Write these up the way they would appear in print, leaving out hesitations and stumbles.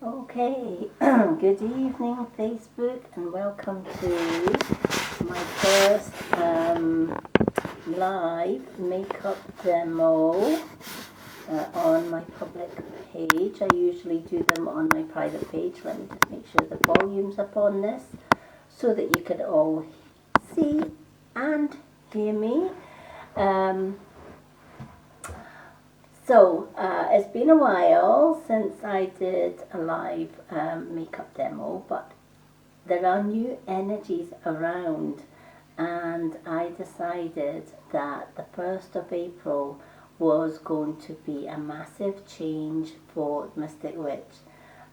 Okay, good evening Facebook, and welcome to my first live makeup demo on my public page. I usually do them on my private page. Let me just make sure the volume's up on this so that you could all see and hear me. It's been a while since I did a live makeup demo, but there are new energies around, and I decided that the 1st of April was going to be a massive change for Mystic Witch,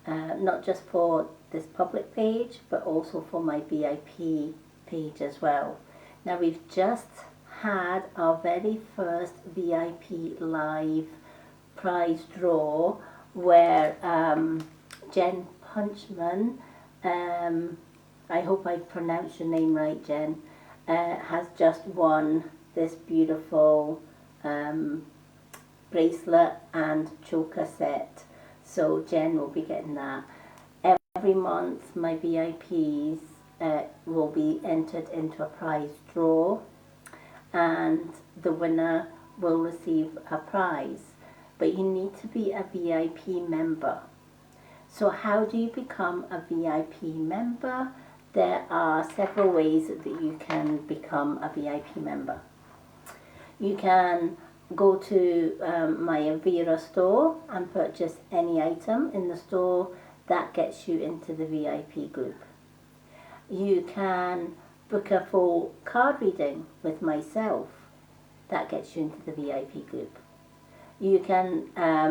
not just for this public page, but also for my VIP page as well. Now, we've just had our very first VIP live prize draw where Jen Punchman, I hope I pronounced your name right, Jen, has just won this beautiful bracelet and choker set. So Jen will be getting that. Every month my VIPs will be entered into a prize draw, and the winner will receive a prize. But you need to be a VIP member. So how do you become a VIP member? There are several ways that you can become a VIP member. You can go to my Avira store and purchase any item in the store. That gets you into the VIP group. You can book a full card reading with myself. That gets you into the VIP group. You can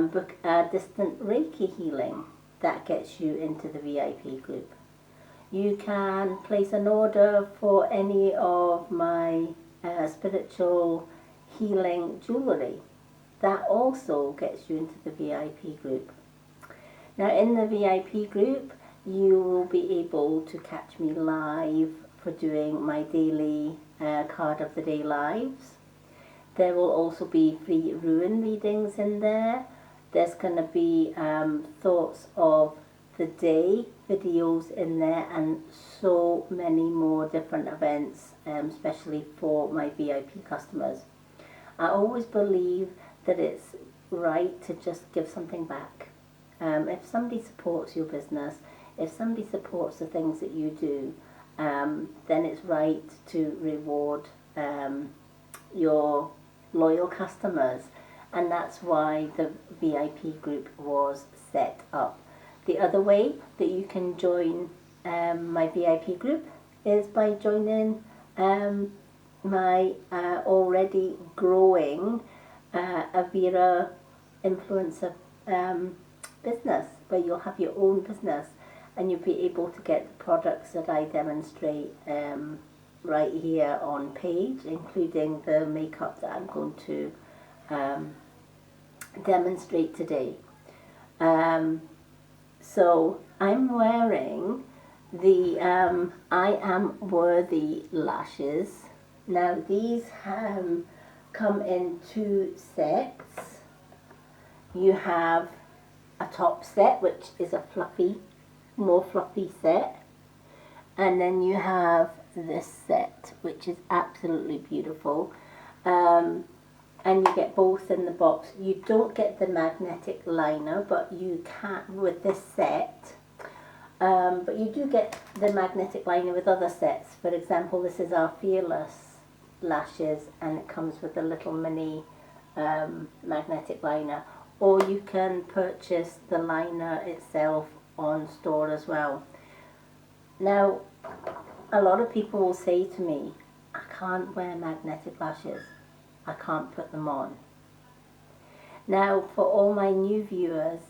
book a distant Reiki healing. That gets you into the VIP group. You can place an order for any of my spiritual healing jewellery. That also gets you into the VIP group. Now, in the VIP group, you will be able to catch me live for doing my daily card of the day lives. There will also be free ruin readings in there. There's going to be thoughts of the day videos in there, and so many more different events, especially for my VIP customers. I always believe that it's right to just give something back. If somebody supports your business, if somebody supports the things that you do, then it's right to reward your loyal customers, and that's why the VIP group was set up. The other way that you can join my VIP group is by joining my already growing Avira influencer business, where you'll have your own business and you'll be able to get the products that I demonstrate right here on page, including the makeup that I'm going to demonstrate today. So I'm wearing the I Am Worthy lashes. Now these come in two sets. You have a top set, which is a more fluffy set, and then you have this set, which is absolutely beautiful, and you get both in the box. You don't get the magnetic liner, but you can with this set, but you do get the magnetic liner with other sets. For example, this is our Fearless lashes, and it comes with a little mini magnetic liner, or you can purchase the liner itself on store as well. Now, a lot of people will say to me, I can't wear magnetic lashes, I can't put them on. Now, for all my new viewers,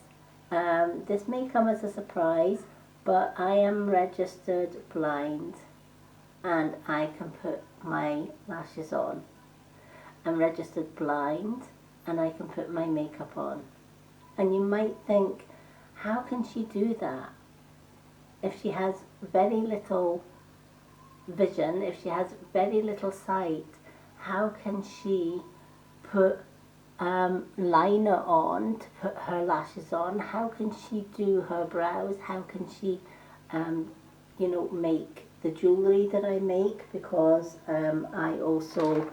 this may come as a surprise, but I am registered blind and I can put my lashes on. I'm registered blind and I can put my makeup on. And you might think, how can she do that? If she has very little vision, if she has very little sight, how can she put liner on to put her lashes on? How can she do her brows? How can she, make the jewellery that I make? Because I also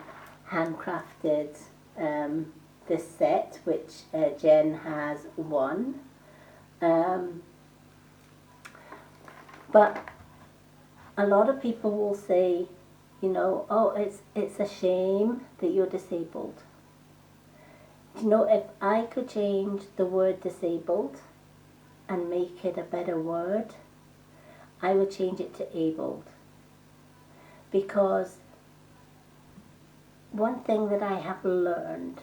handcrafted this set, which Jen has won. But a lot of people will say, oh, it's a shame that you're disabled. If I could change the word disabled and make it a better word, I would change it to abled. Because one thing that I have learned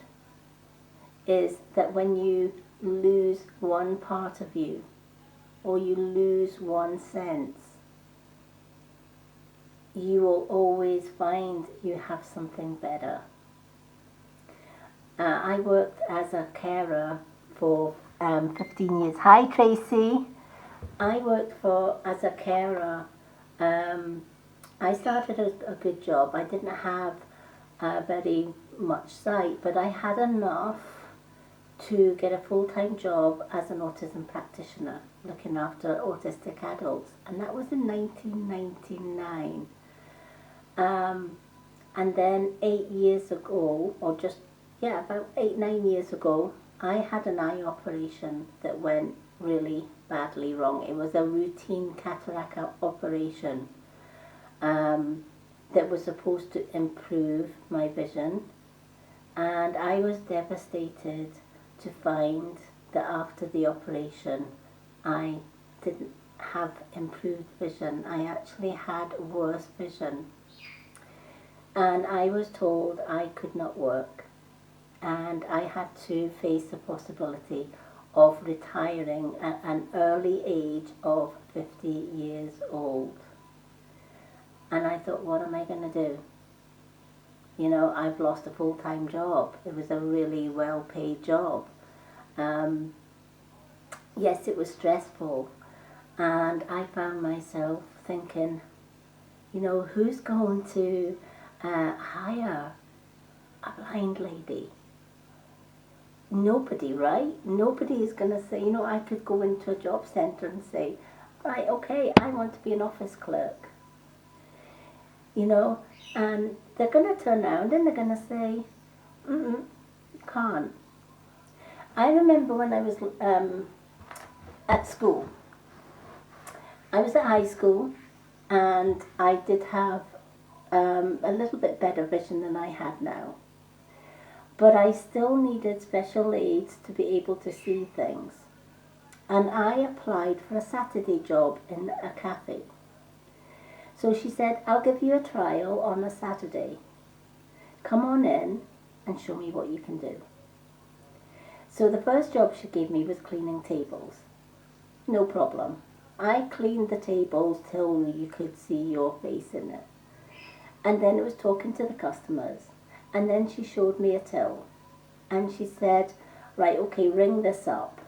is that when you lose one part of you, or you lose one sense, you will always find you have something better. I worked as a carer for 15 years. Hi, Tracy. I worked as a carer. I started a good job. I didn't have very much sight, but I had enough to get a full-time job as an autism practitioner, looking after autistic adults, and that was in 1999. And then 8 years ago, or about 8-9 years ago, I had an eye operation that went really badly wrong. It was a routine cataract operation that was supposed to improve my vision, and I was devastated to find that after the operation I didn't have improved vision. I actually had worse vision, and I was told I could not work, and I had to face the possibility of retiring at an early age of 50 years old. And I thought, what am I going to do? I've lost a full-time job. It was a really well-paid job. Yes, it was stressful, and I found myself thinking, who's going to hire a blind lady? Nobody, right? Nobody is going to say, I could go into a job centre and say, right, okay, I want to be an office clerk. And they're going to turn around and they're going to say, you can't. I remember when I was at school. I was at high school, and I did have a little bit better vision than I had now. But I still needed special aids to be able to see things. And I applied for a Saturday job in a cafe. So she said, I'll give you a trial on a Saturday. Come on in and show me what you can do. So the first job she gave me was cleaning tables. No problem. I cleaned the tables till you could see your face in it. And then it was talking to the customers. And then she showed me a till. And she said, right, okay, ring this up.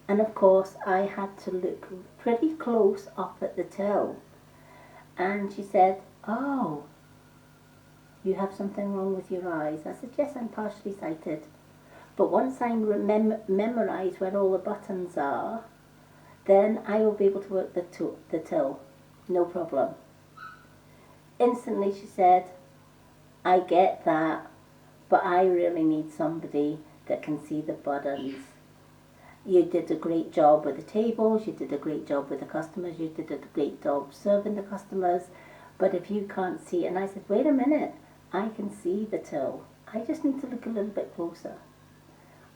And of course, I had to look pretty close up at the till. And she said, oh, you have something wrong with your eyes. I said, yes, I'm partially sighted. But once I memorize where all the buttons are, then I will be able to work the till. No problem. Instantly she said, I get that, but I really need somebody that can see the buttons. You did a great job with the tables, you did a great job with the customers, you did a great job serving the customers, but if you can't see, and I said, wait a minute, I can see the till. I just need to look a little bit closer.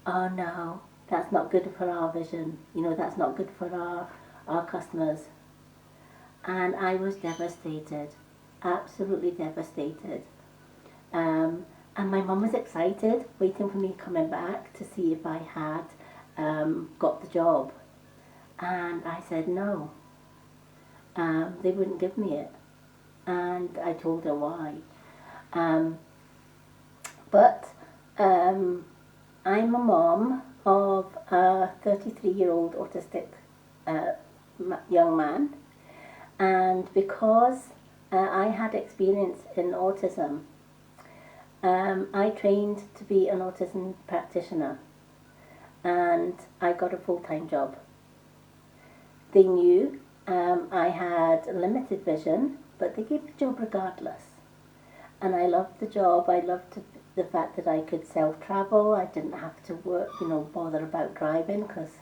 Oh no, that's not good for our vision. That's not good for our customers. And I was devastated, absolutely devastated. And my mum was excited, waiting for me coming back to see if I had got the job. And I said no. They wouldn't give me it. And I told her why. But I'm a mom of a 33-year-old autistic young man. And because I had experience in autism, I trained to be an autism practitioner, and I got a full-time job. They knew I had limited vision, but they gave me a job regardless. And I loved the job. I loved the fact that I could self-travel. I didn't have to work, bother about driving, because,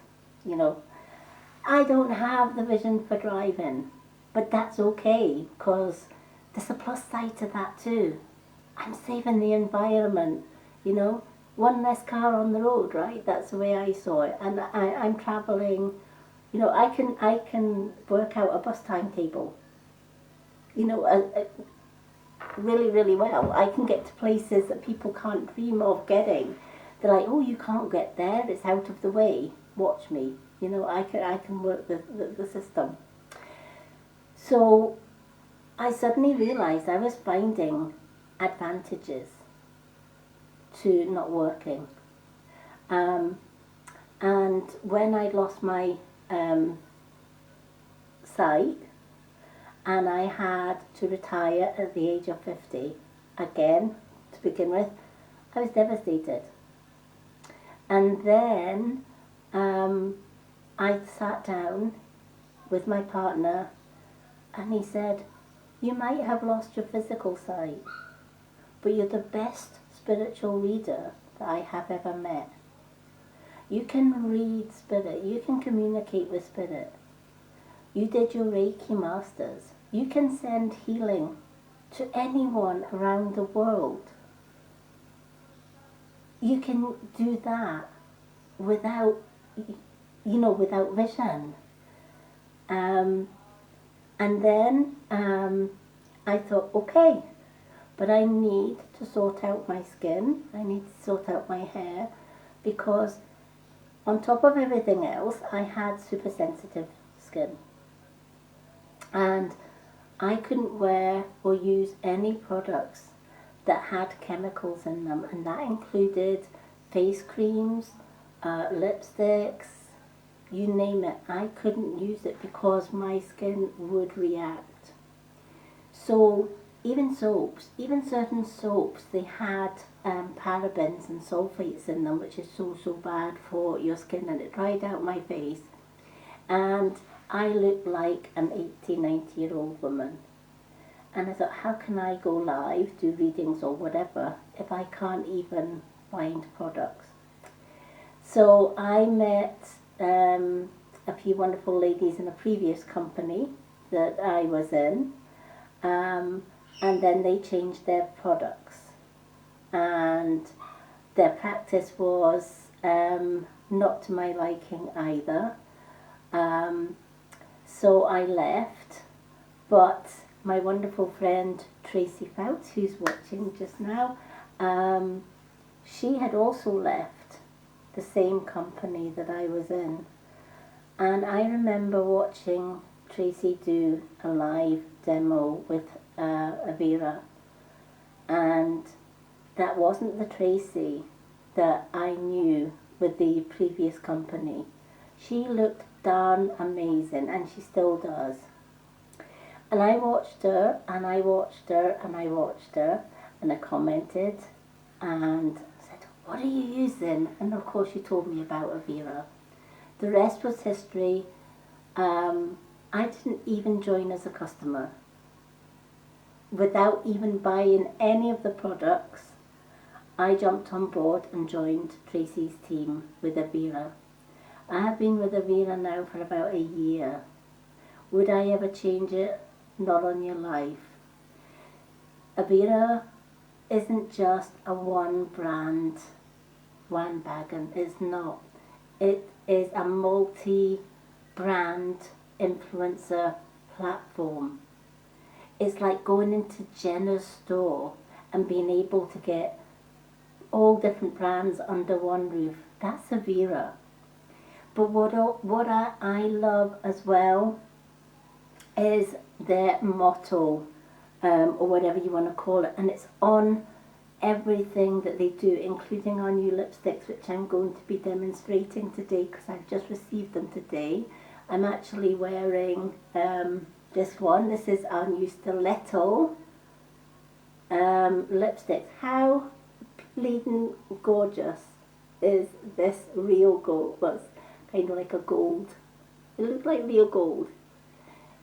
I don't have the vision for driving. But that's okay, because there's a plus side to that too. I'm saving the environment, one less car on the road, right? That's the way I saw it. And I'm traveling, I can work out a bus timetable, really, really well. I can get to places that people can't dream of getting. They're like, oh, you can't get there, it's out of the way. Watch me. I can work the system. So I suddenly realized I was finding advantages to not working. And when I lost my sight, and I had to retire at the age of 50, again, to begin with, I was devastated. And then I sat down with my partner, and he said, you might have lost your physical sight, but you're the best spiritual reader that I have ever met. You can read spirit, you can communicate with spirit. You did your Reiki Masters. You can send healing to anyone around the world. You can do that without vision. And then I thought, okay, but I need to sort out my skin. I need to sort out my hair, because on top of everything else, I had super sensitive skin. And I couldn't wear or use any products that had chemicals in them, and that included face creams, lipsticks, you name it. I couldn't use it because my skin would react. So even soaps, even certain soaps, they had parabens and sulfates in them, which is so bad for your skin, and it dried out my face. And I looked like an 80, 90-year-old woman. And I thought, how can I go live, do readings or whatever, if I can't even find products? So I met a few wonderful ladies in a previous company that I was in, and then they changed their products. And their practice was not to my liking either. So I left, but my wonderful friend Tracy Fouts, who's watching just now, she had also left the same company that I was in. And I remember watching Tracy do a live demo with Avira, and that wasn't the Tracy that I knew with the previous company. She looked darn amazing, and she still does. And I watched her, and I watched her, and I watched her, and I commented and said, what are you using? And of course she told me about Avira. The rest was history. I didn't even join as a customer. Without even buying any of the products, I jumped on board and joined Tracy's team with Avira. I have been with Avira now for about a year. Would I ever change it? Not on your life. Avira isn't just a one brand, one wagon. It's not. It is a multi-brand influencer platform. It's like going into Jenna's store and being able to get all different brands under one roof. That's Avira. But what I love as well is their motto, or whatever you want to call it, and it's on everything that they do, including our new lipsticks, which I'm going to be demonstrating today because I've just received them today. I'm actually wearing this one. This is our new stiletto lipsticks. How bleeding gorgeous is this real gold? Well, it's kind of like a gold. It looks like real gold.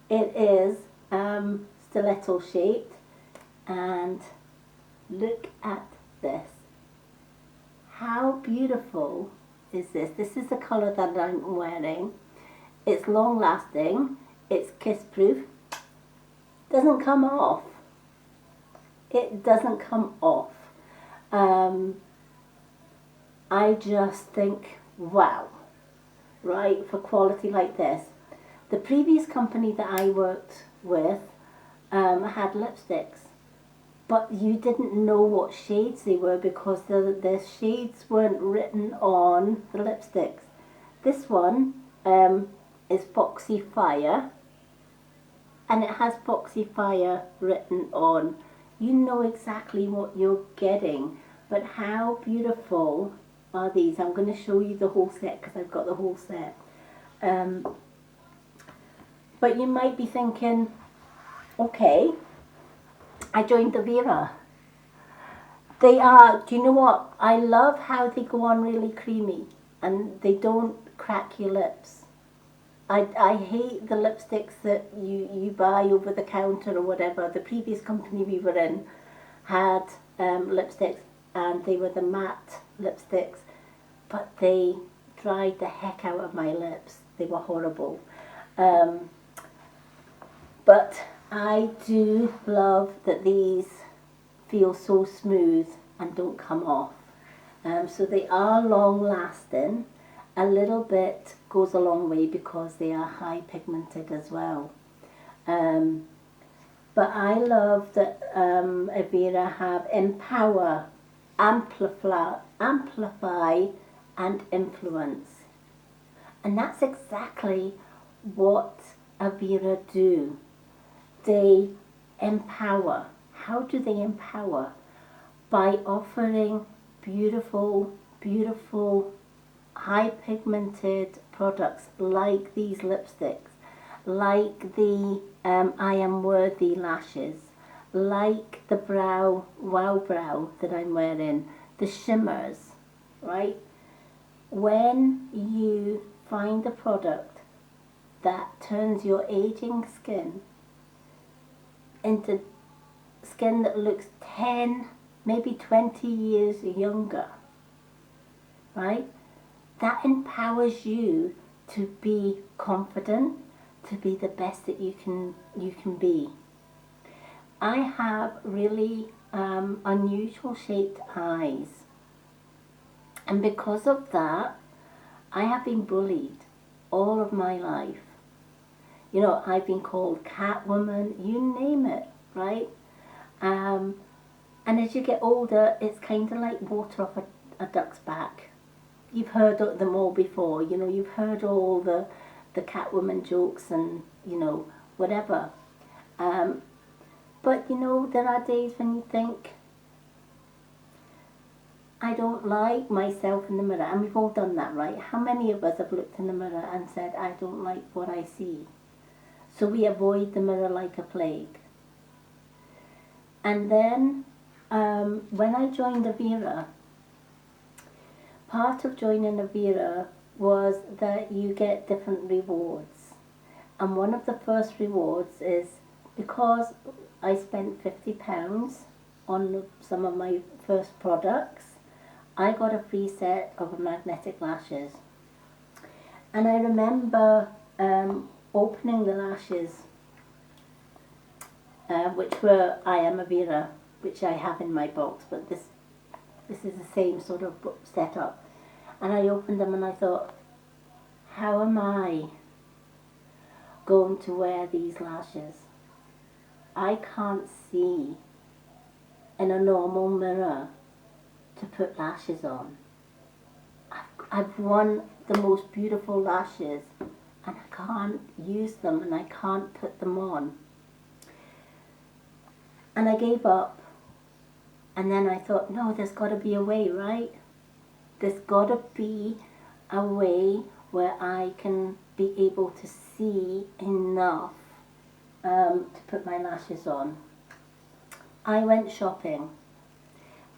It is stiletto shaped, and look at this. How beautiful is this? This is the colour that I'm wearing. It's long lasting, it's kiss proof, doesn't come off. It doesn't come off. I just think, wow, right, for quality like this. The previous company that I worked with had lipsticks, but you didn't know what shades they were because the shades weren't written on the lipsticks. This one is Foxy Fire, and it has Foxy Fire written on. You know exactly what you're getting, but how beautiful are these? I'm going to show you the whole set because I've got the whole set. But you might be thinking, okay, I joined Avira. They are, do you know what? I love how they go on really creamy and they don't crack your lips. I hate the lipsticks that you buy over the counter or whatever. The previous company we were in had lipsticks, and they were the matte lipsticks, but they dried the heck out of my lips. They were horrible. But I do love that these feel so smooth and don't come off. So they are long lasting. A little bit goes a long way because they are high pigmented as well. But I love that Avira have empower, amplify and influence. And that's exactly what Avira do. They empower. How do they empower? By offering beautiful, beautiful, high pigmented products like these lipsticks, like the I Am Worthy lashes, like the Wow Brow that I'm wearing, the shimmers, right? When you find a product that turns your aging skin into skin that looks 10, maybe 20 years younger, right? That empowers you to be confident, to be the best that you can be. I have really unusual shaped eyes, and because of that, I have been bullied all of my life. You know, I've been called Catwoman, you name it, right? And as you get older, it's kind of like water off a duck's back. You've heard them all before, you know, you've heard all the Catwoman jokes and, you know, whatever. But, you know, there are days when you think, I don't like myself in the mirror. And we've all done that, right? How many of us have looked in the mirror and said, I don't like what I see? So we avoid the mirror like a plague. And then when I joined Avira, part of joining Avira was that you get different rewards. And one of the first rewards is, because I spent £50 on some of my first products, I got a free set of magnetic lashes. And I remember opening the lashes, which were I Am Avira, which I have in my box, but this is the same sort of setup. And I opened them and I thought, how am I going to wear these lashes? I can't see in a normal mirror to put lashes on. I've won the most beautiful lashes and I can't use them and I can't put them on. And I gave up. And then I thought, no, there's got to be a way, right? There's got to be a way where I can be able to see enough to put my lashes on. I went shopping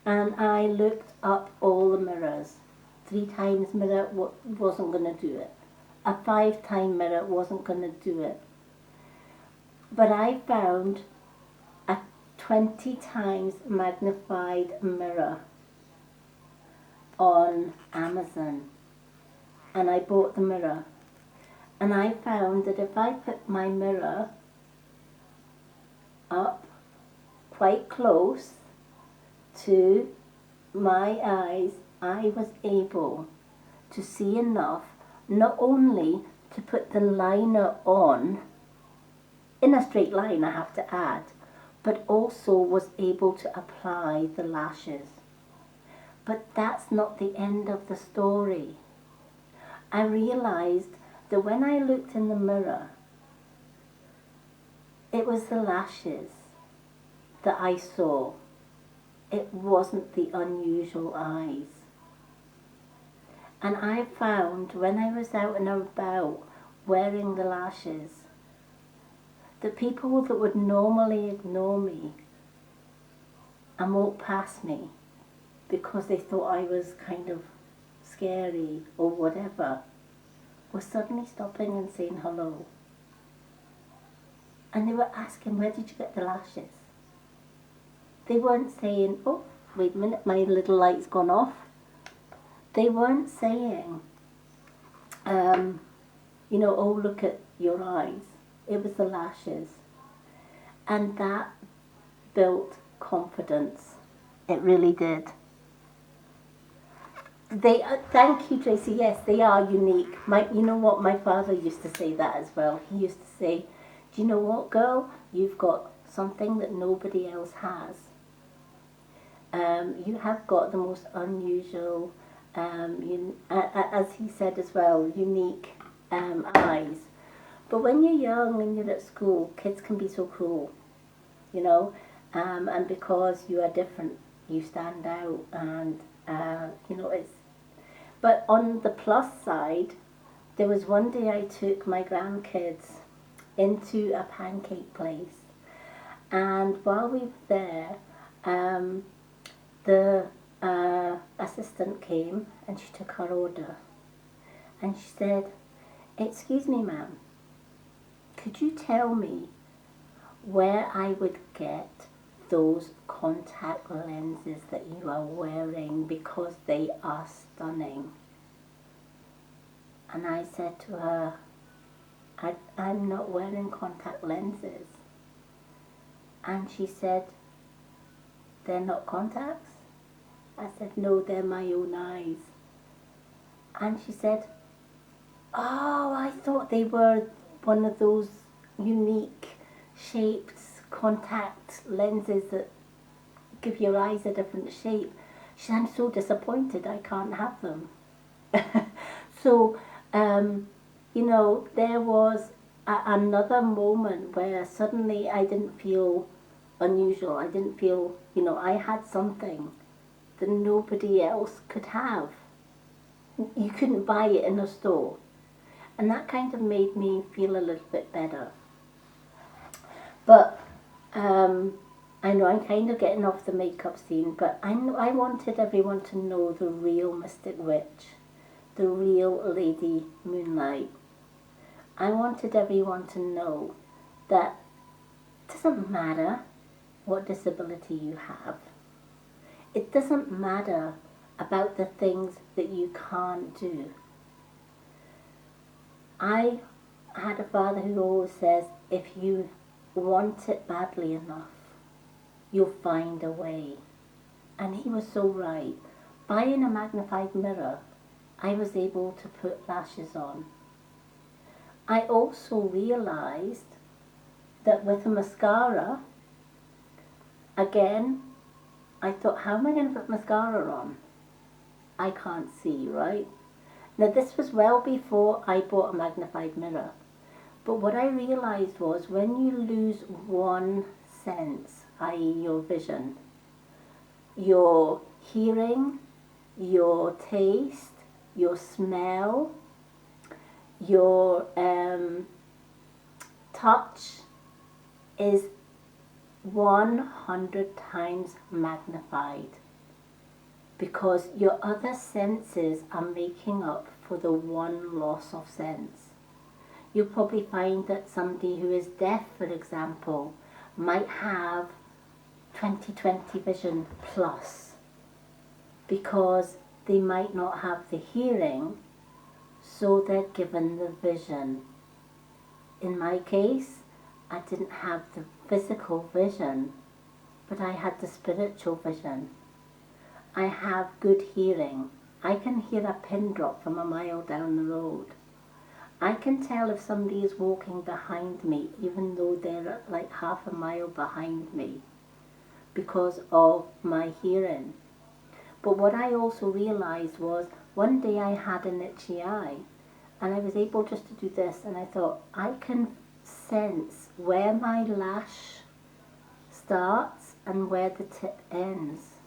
and I looked up all the mirrors. 3 times mirror wasn't going to do it. A 5-time mirror wasn't going to do it. But I found a 20 times magnified mirror on Amazon, and I bought the mirror. And I found that if I put my mirror up quite close to my eyes, I was able to see enough not only to put the liner on in a straight line, I have to add, but also was able to apply the lashes. But that's not the end of the story. I realized that when I looked in the mirror, it was the lashes that I saw. It wasn't the unusual eyes. And I found when I was out and about wearing the lashes, the people that would normally ignore me and walk past me because they thought I was kind of scary or whatever, were suddenly stopping and saying hello. And they were asking, where did you get the lashes? They weren't saying, oh, wait a minute, my little light's gone off. They weren't saying, oh, look at your eyes. It was the lashes. And that built confidence. It really did. Thank you, Tracy. Yes, they are unique. You know what? My father used to say that as well. He used to say, do you know what, girl? You've got something that nobody else has. You have got the most unusual, as he said as well, unique eyes. But when you're young and you're at school, kids can be so cruel, and because you are different, you stand out, and it's. But on the plus side, there was one day I took my grandkids into a pancake place, and while we were there, the assistant came and she took her order, and she said, "Excuse me, ma'am, could you tell me where I would get those contact lenses that you are wearing, because they are stunning?" And I said to her, I'm not wearing contact lenses. And she said, they're not contacts? I said, no, they're my own eyes. And she said, oh, I thought they were one of those unique shaped contact lenses that give your eyes a different shape. She said, I'm so disappointed I can't have them. So, there was another moment where suddenly I didn't feel unusual. I didn't feel, I had something that nobody else could have. You couldn't buy it in a store. And that kind of made me feel a little bit better. But I know I'm kind of getting off the makeup scene, but I wanted everyone to know the real Mystic Witch, the real Lady Moonlight. I wanted everyone to know that it doesn't matter what disability you have. It doesn't matter about the things that you can't do. I had a father who always says, if you want it badly enough, you'll find a way. And he was so right. Buying a magnified mirror, I was able to put lashes on. I also realized that with a mascara, again, I thought, how am I going to put mascara on? I can't see, right? Now this was well before I bought a magnified mirror. But what I realized was when you lose one sense, i.e. your vision, your hearing, your taste, your smell, your touch is 100 times magnified, because your other senses are making up for the one loss of sense. You'll probably find that somebody who is deaf, for example, might have 20/20 vision plus, because they might not have the hearing, so they're given the vision. In my case, I didn't have the physical vision, but I had the spiritual vision. I have good hearing. I can hear a pin drop from a mile down the road. I can tell if somebody is walking behind me, even though they're like half a mile behind me, because of my hearing. But what I also realized was, one day I had an itchy eye, and I was able just to do this, and I thought, I can sense where my lash starts and where the tip ends.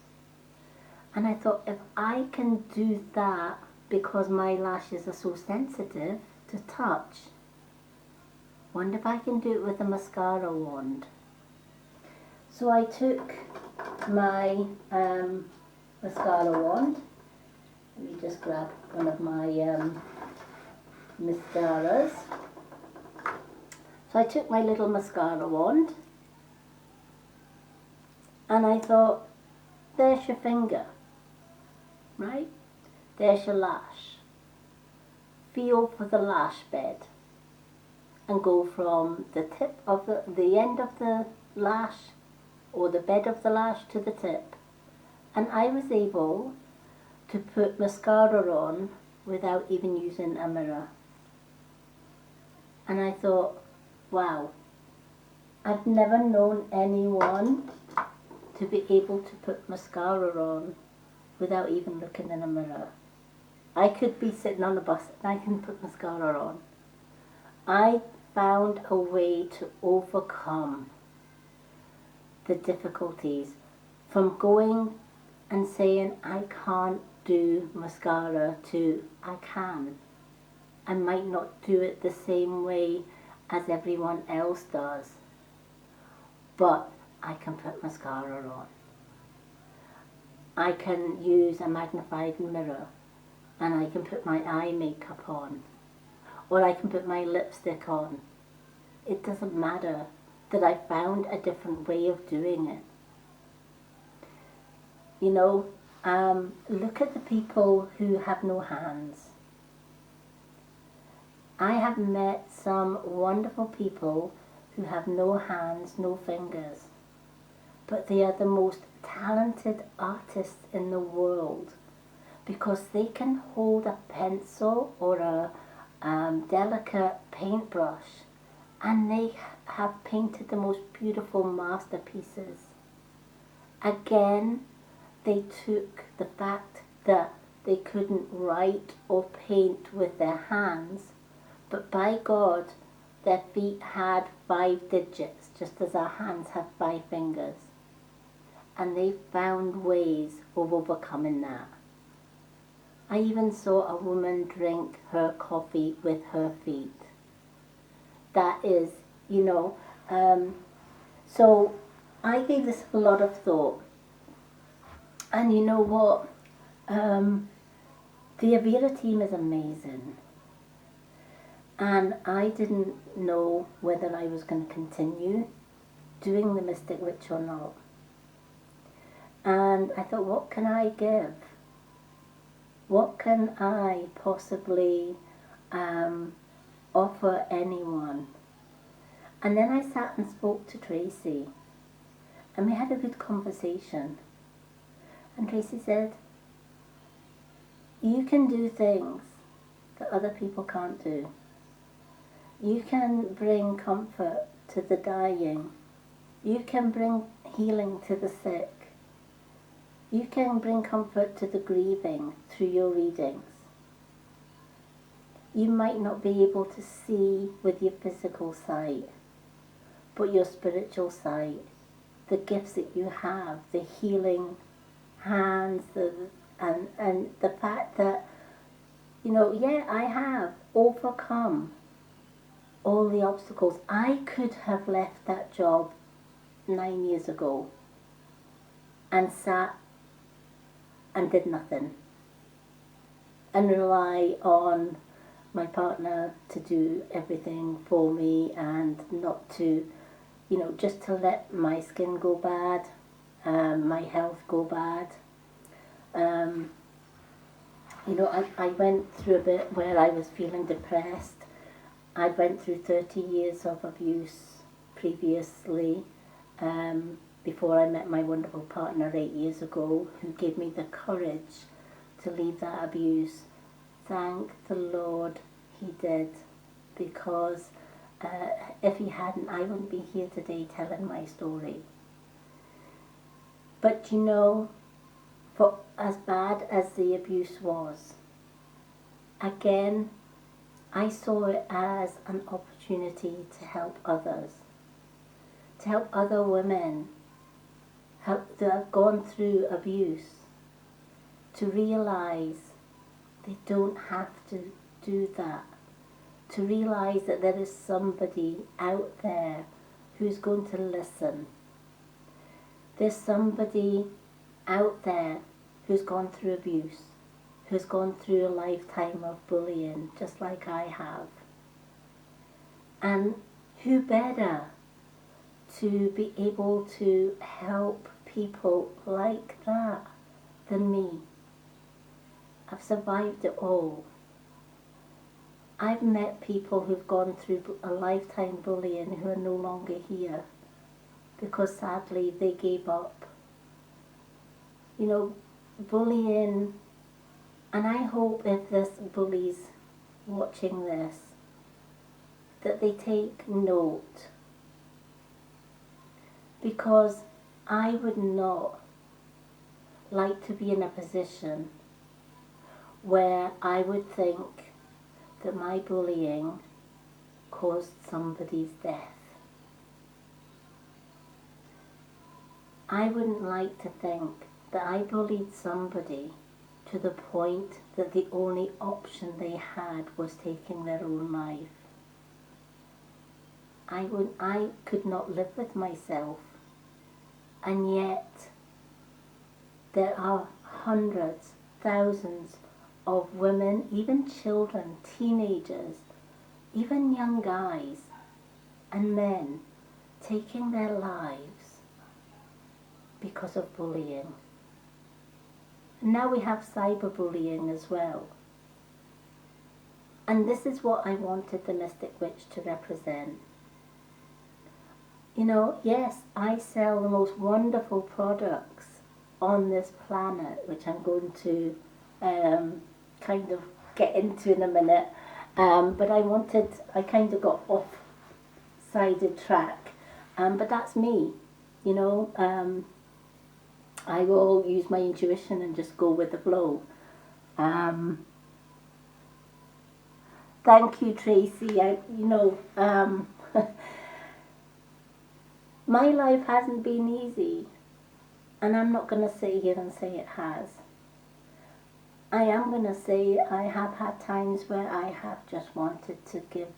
And I thought, if I can do that, because my lashes are so sensitive to touch, wonder if I can do it with a mascara wand. So I took my mascara wand. Let me just grab one of my mascaras. So I took my little mascara wand, and I thought, there's your finger, right? There's your lash. Feel for the lash bed, and go from the tip of the end of the lash, or the bed of the lash, to the tip. And I was able to put mascara on without even using a mirror. And I thought, wow, I've never known anyone to be able to put mascara on without even looking in a mirror. I could be sitting on a bus and I can put mascara on. I found a way to overcome the difficulties from going and saying I can't do mascara to I can. I might not do it the same way as everyone else does, but I can put mascara on. I can use a magnified mirror, and I can put my eye makeup on, or I can put my lipstick on. It doesn't matter that I found a different way of doing it. You know, look at the people who have no hands. I have met some wonderful people who have no hands, no fingers, but they are the most talented artists in the world, because they can hold a pencil or a delicate paintbrush, and they have painted the most beautiful masterpieces. Again, they took the fact that they couldn't write or paint with their hands, but by God, their feet had 5 digits, just as our hands have 5 fingers. And they found ways of overcoming that. I even saw a woman drink her coffee with her feet. That is, you know, so I gave this a lot of thought. And you know what? The Avira team is amazing. And I didn't know whether I was going to continue doing the Mystic Witch or not. And I thought, what can I give? What can I possibly offer anyone? And then I sat and spoke to Tracy, and we had a good conversation. And Tracy said, you can do things that other people can't do. You can bring comfort to the dying. You can bring healing to the sick. You can bring comfort to the grieving through your readings. You might not be able to see with your physical sight, but your spiritual sight, the gifts that you have, the healing hands, and the fact that, you know, yeah, I have overcome all the obstacles. I could have left that job 9 years ago and sat and did nothing and rely on my partner to do everything for me and not to, just to let my skin go bad, my health go bad. I went through a bit where I was feeling depressed. I went through 30 years of abuse previously, before I met my wonderful partner 8 years ago, who gave me the courage to leave that abuse. Thank the Lord he did, because if he hadn't, I wouldn't be here today telling my story. But for as bad as the abuse was, again, I saw it as an opportunity to help others, to help other women that have gone through abuse, to realize they don't have to do that, to realize that there is somebody out there who's going to listen. There's somebody out there who's gone through abuse, who's gone through a lifetime of bullying, just like I have. And who better to be able to help people like that than me? I've survived it all. I've met people who've gone through a lifetime bullying who are no longer here because sadly they gave up. Bullying, and I hope if this bully's watching this, that they take note, because I would not like to be in a position where I would think that my bullying caused somebody's death. I wouldn't like to think that I bullied somebody to the point that the only option they had was taking their own life. I could not live with myself. And yet, there are hundreds, thousands of women, even children, teenagers, even young guys and men taking their lives because of bullying. And now we have cyberbullying as well. And this is what I wanted the Mystic Witch to represent. Yes, I sell the most wonderful products on this planet, which I'm going to kind of get into in a minute. But I kind of got off-sided track. But that's me, I will use my intuition and just go with the flow. Thank you, Tracy. My life hasn't been easy, and I'm not going to sit here and say it has. I am going to say I have had times where I have just wanted to give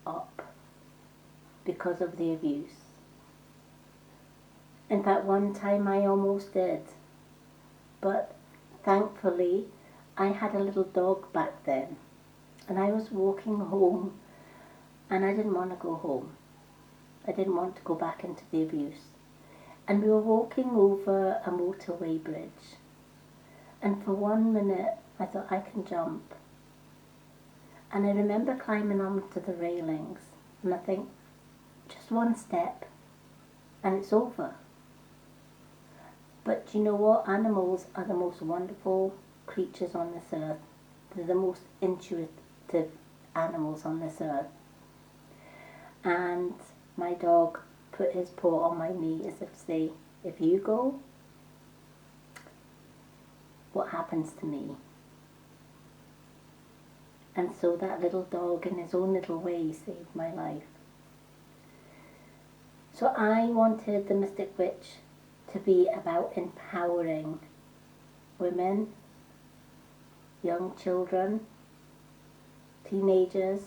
up because of the abuse. In fact, one time I almost did, but thankfully I had a little dog back then, and I was walking home, and I didn't want to go home. I didn't want to go back into the abuse. And we were walking over a motorway bridge, and for 1 minute I thought, I can jump. And I remember climbing onto the railings, and I think, just one step and it's over. But you know what? Animals are the most wonderful creatures on this earth. They're the most intuitive animals on this earth. And my dog put his paw on my knee as if to say, if you go, what happens to me? And so that little dog in his own little way saved my life. So I wanted the Mystic Witch to be about empowering women, young children, teenagers,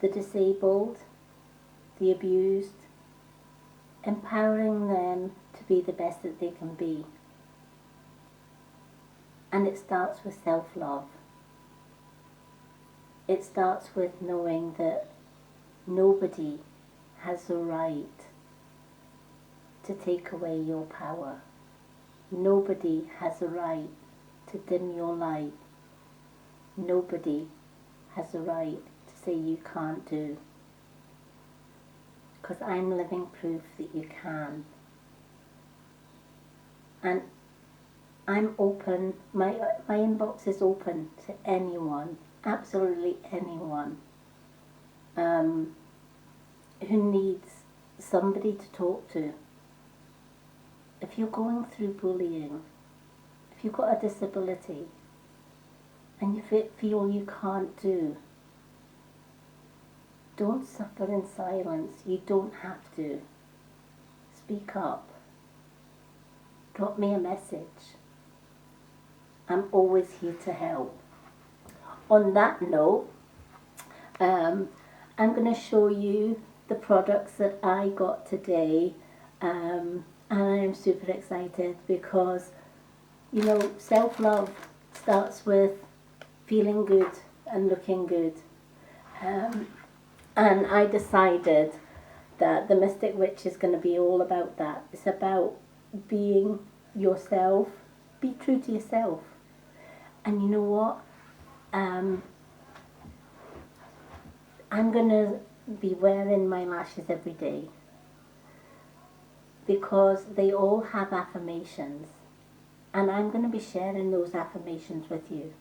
the disabled, the abused, empowering them to be the best that they can be. And it starts with self-love. It starts with knowing that nobody has the right to take away your power. Nobody has the right to dim your light. Nobody has the right to say you can't do. Because I'm living proof that you can. And I'm open, my inbox is open to anyone, absolutely anyone, who needs somebody to talk to. If you're going through bullying, if you've got a disability, and you feel you can't do, don't suffer in silence. You don't have to. Speak up. Drop me a message. I'm always here to help. On that note, I'm going to show you the products that I got today, and I'm super excited because, you know, self-love starts with feeling good and looking good. And I decided that the Mystic Witch is going to be all about that. It's about being yourself. Be true to yourself. And you know what? I'm going to be wearing my lashes every day because they all have affirmations. And I'm going to be sharing those affirmations with you.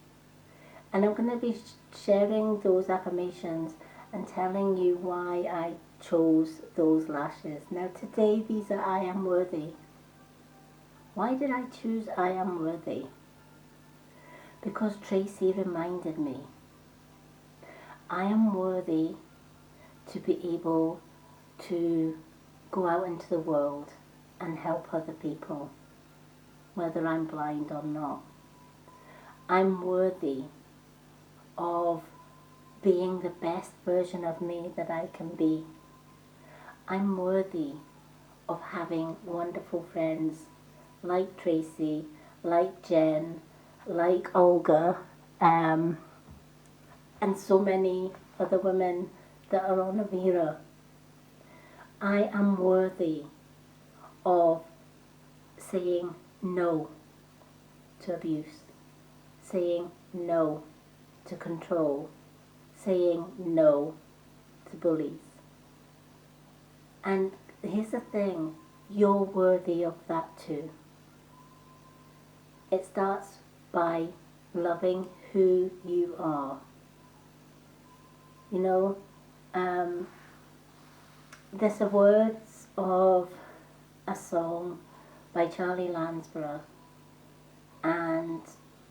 And I'm going to be sharing those affirmations and telling you why I chose those lashes. Now today these are I am worthy. Why did I choose I am worthy? Because Tracy reminded me. I am worthy to be able to go out into the world and help other people, whether I'm blind or not. I'm worthy of being the best version of me that I can be. I'm worthy of having wonderful friends like Tracy, like Jen, like Olga, and so many other women that are on Avira. I am worthy of saying no to abuse, saying no to control, saying no to bullies. And here's the thing, you're worthy of that too. It starts by loving who you are. You know, there's the words of a song by Charlie Lansborough, and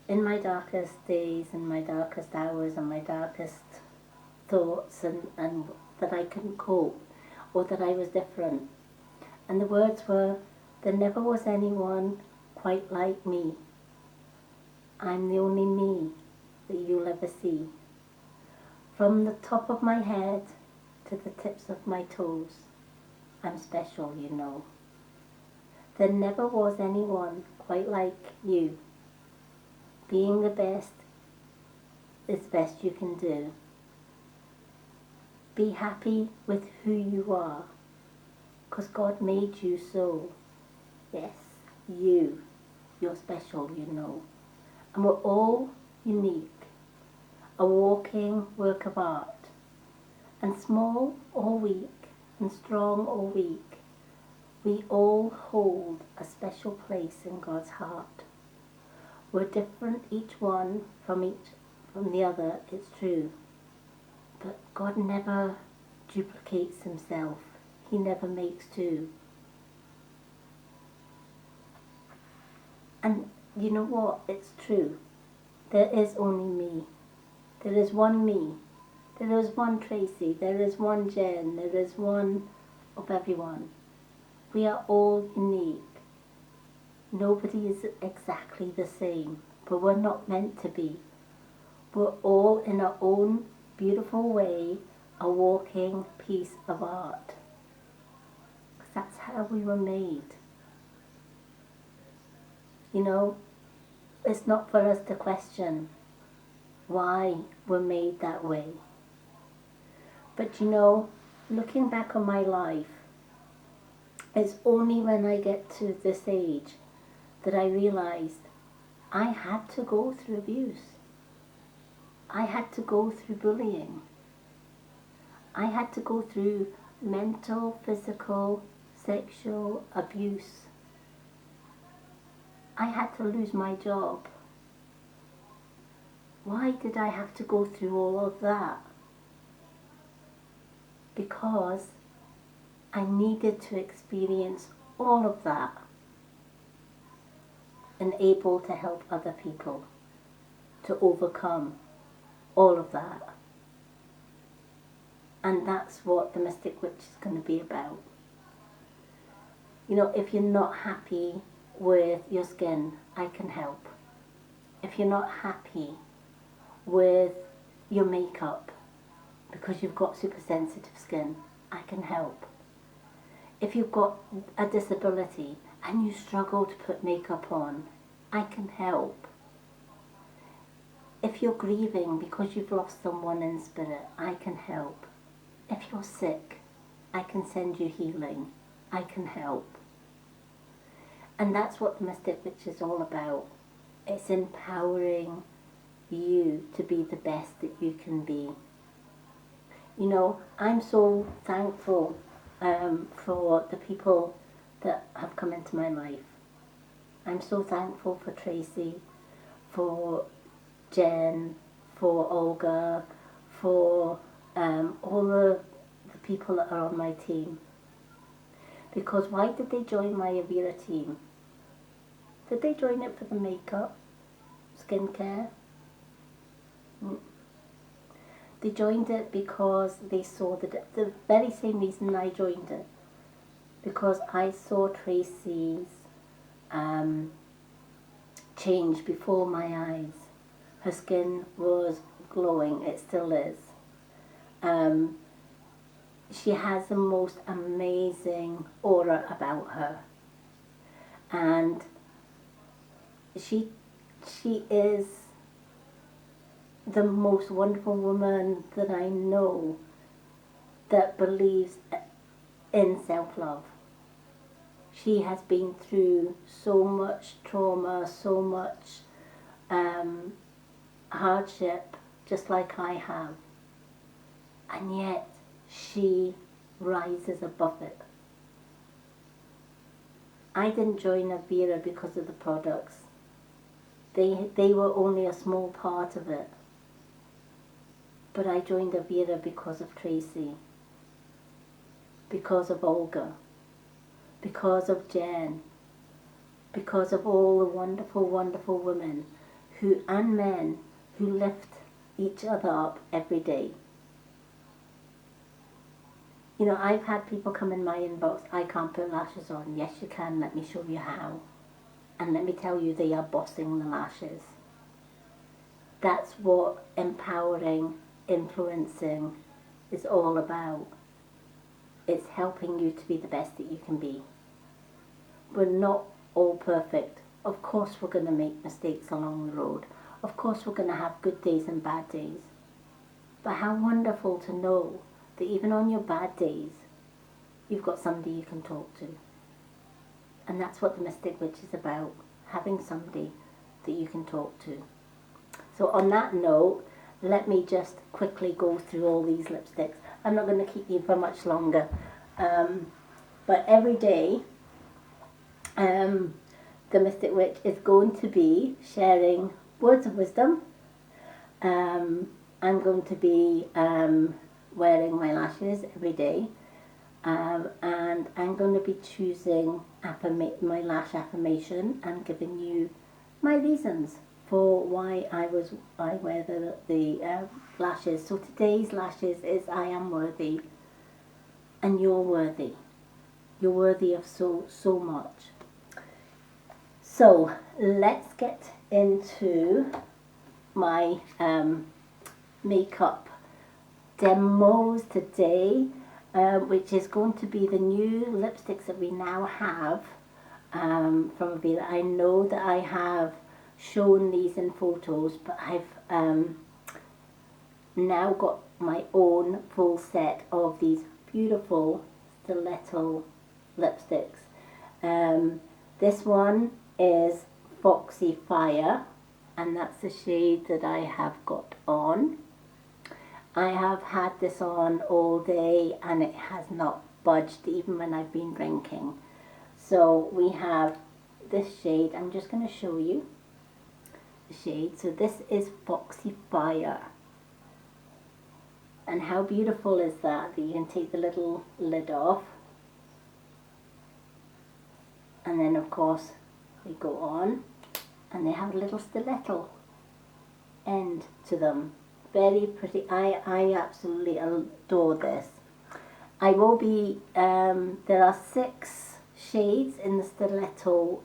in my darkest days and my darkest hours and my darkest thoughts and that I couldn't cope or that I was different. And the words were, there never was anyone quite like me. I'm the only me that you'll ever see. From the top of my head to the tips of my toes, I'm special, you know. There never was anyone quite like you. Being the best is best you can do. Be happy with who you are, because God made you so. Yes, you're special, you know. And we're all unique, a walking work of art. And small or weak, and strong or weak, we all hold a special place in God's heart. We're different, each one from the other, it's true. But God never duplicates himself. He never makes two. And you know what? It's true. There is only me. There is one me. There is one Tracy. There is one Jen. There is one of everyone. We are all unique. Nobody is exactly the same, but we're not meant to be. We're all in our own beautiful way a walking piece of art. that's how we were made. You know, it's not for us to question why we're made that way. But you know, looking back on my life, it's only when I get to this age that I realized I had to go through abuse. I had to go through bullying. I had to go through mental, physical, sexual abuse. I had to lose my job. Why did I have to go through all of that? Because I needed to experience all of that and able to help other people to overcome all of that. And that's what the Mystic Witch is going to be about. You know, if you're not happy with your skin, I can help. If you're not happy with your makeup because you've got super sensitive skin, I can help. If you've got a disability and you struggle to put makeup on, I can help. If you're grieving because you've lost someone in spirit, I can help. If you're sick, I can send you healing. I can help. And that's what the Mystic Witch is all about. It's empowering you to be the best that you can be. You know, I'm so thankful for the people that have come into my life. I'm so thankful for Tracy, for Jen, for Olga, for all the people that are on my team. Because why did they join my Avira team? Did they join it for the makeup, skincare? They joined it because they saw the very same reason I joined it. Because I saw Tracy's change before my eyes. Her skin was glowing, it still is. She has the most amazing aura about her. And she is the most wonderful woman that I know that believes in self-love. She has been through so much trauma, so much hardship, just like I have. And yet she rises above it. I didn't join Avira because of the products. They were only a small part of it. But I joined Avira because of Tracy, because of Olga, because of Jen, because of all the wonderful, wonderful women and men who lift each other up every day. You know, I've had people come in my inbox, I can't put lashes on. Yes, you can, let me show you how. And let me tell you, they are bossing the lashes. That's what empowering, influencing is all about. It's helping you to be the best that you can be. We're not all perfect. Of course we're going to make mistakes along the road. Of course we're going to have good days and bad days. But how wonderful to know that even on your bad days, you've got somebody you can talk to. And that's what the Mystic Witch is about, having somebody that you can talk to. So on that note, let me just quickly go through all these lipsticks. I'm not going to keep you for much longer. But every day, the Mystic Witch is going to be sharing words of wisdom. I'm going to be wearing my lashes every day. And I'm going to be choosing my lash affirmation and giving you my reasons for why I wear the lashes. So today's lashes is I am worthy, and you're worthy. You're worthy of so much. So let's get into my makeup demos today. which is going to be the new lipsticks that we now have from Avila. I know that I have shown these in photos, but I've now got my own full set of these beautiful stiletto lipsticks. This one is Foxy Fire, and that's the shade that I have got on. I have had this on all day and it has not budged even when I've been drinking. So we have this shade. I'm just going to show you the shade. So this is Foxy Fire. And how beautiful is that you can take the little lid off. And then of course they go on and they have a little stiletto end to them. Very pretty. I absolutely adore this. I will be, there are 6 shades in the stiletto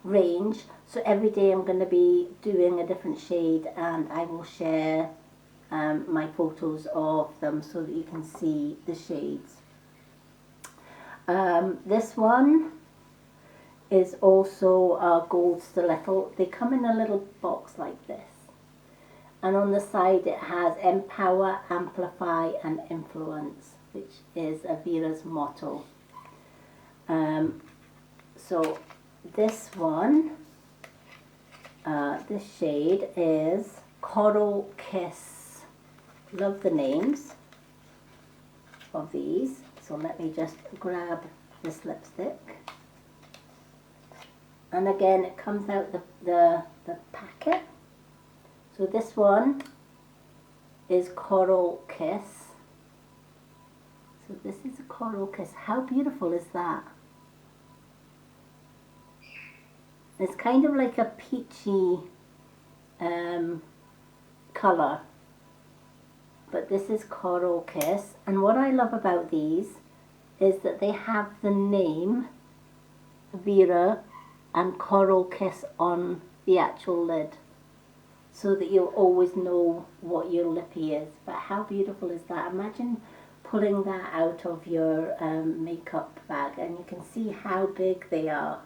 range. So every day I'm going to be doing a different shade, and I will share my photos of them so that you can see the shades. This one is also a gold stiletto. They come in a little box like this. And on the side it has Empower, Amplify and Influence, which is Avira's motto. So this one, this shade is Coral Kiss. Love the names of these. So let me just grab this lipstick. And again, it comes out the packet. So this one is Coral Kiss. So this is a Coral Kiss. How beautiful is that? It's kind of like a peachy colour. But this is Coral Kiss. And what I love about these is that they have the name Avira and Coral Kiss on the actual lid, so that you'll always know what your lippy is. But how beautiful is that? Imagine pulling that out of your makeup bag and you can see how big they are.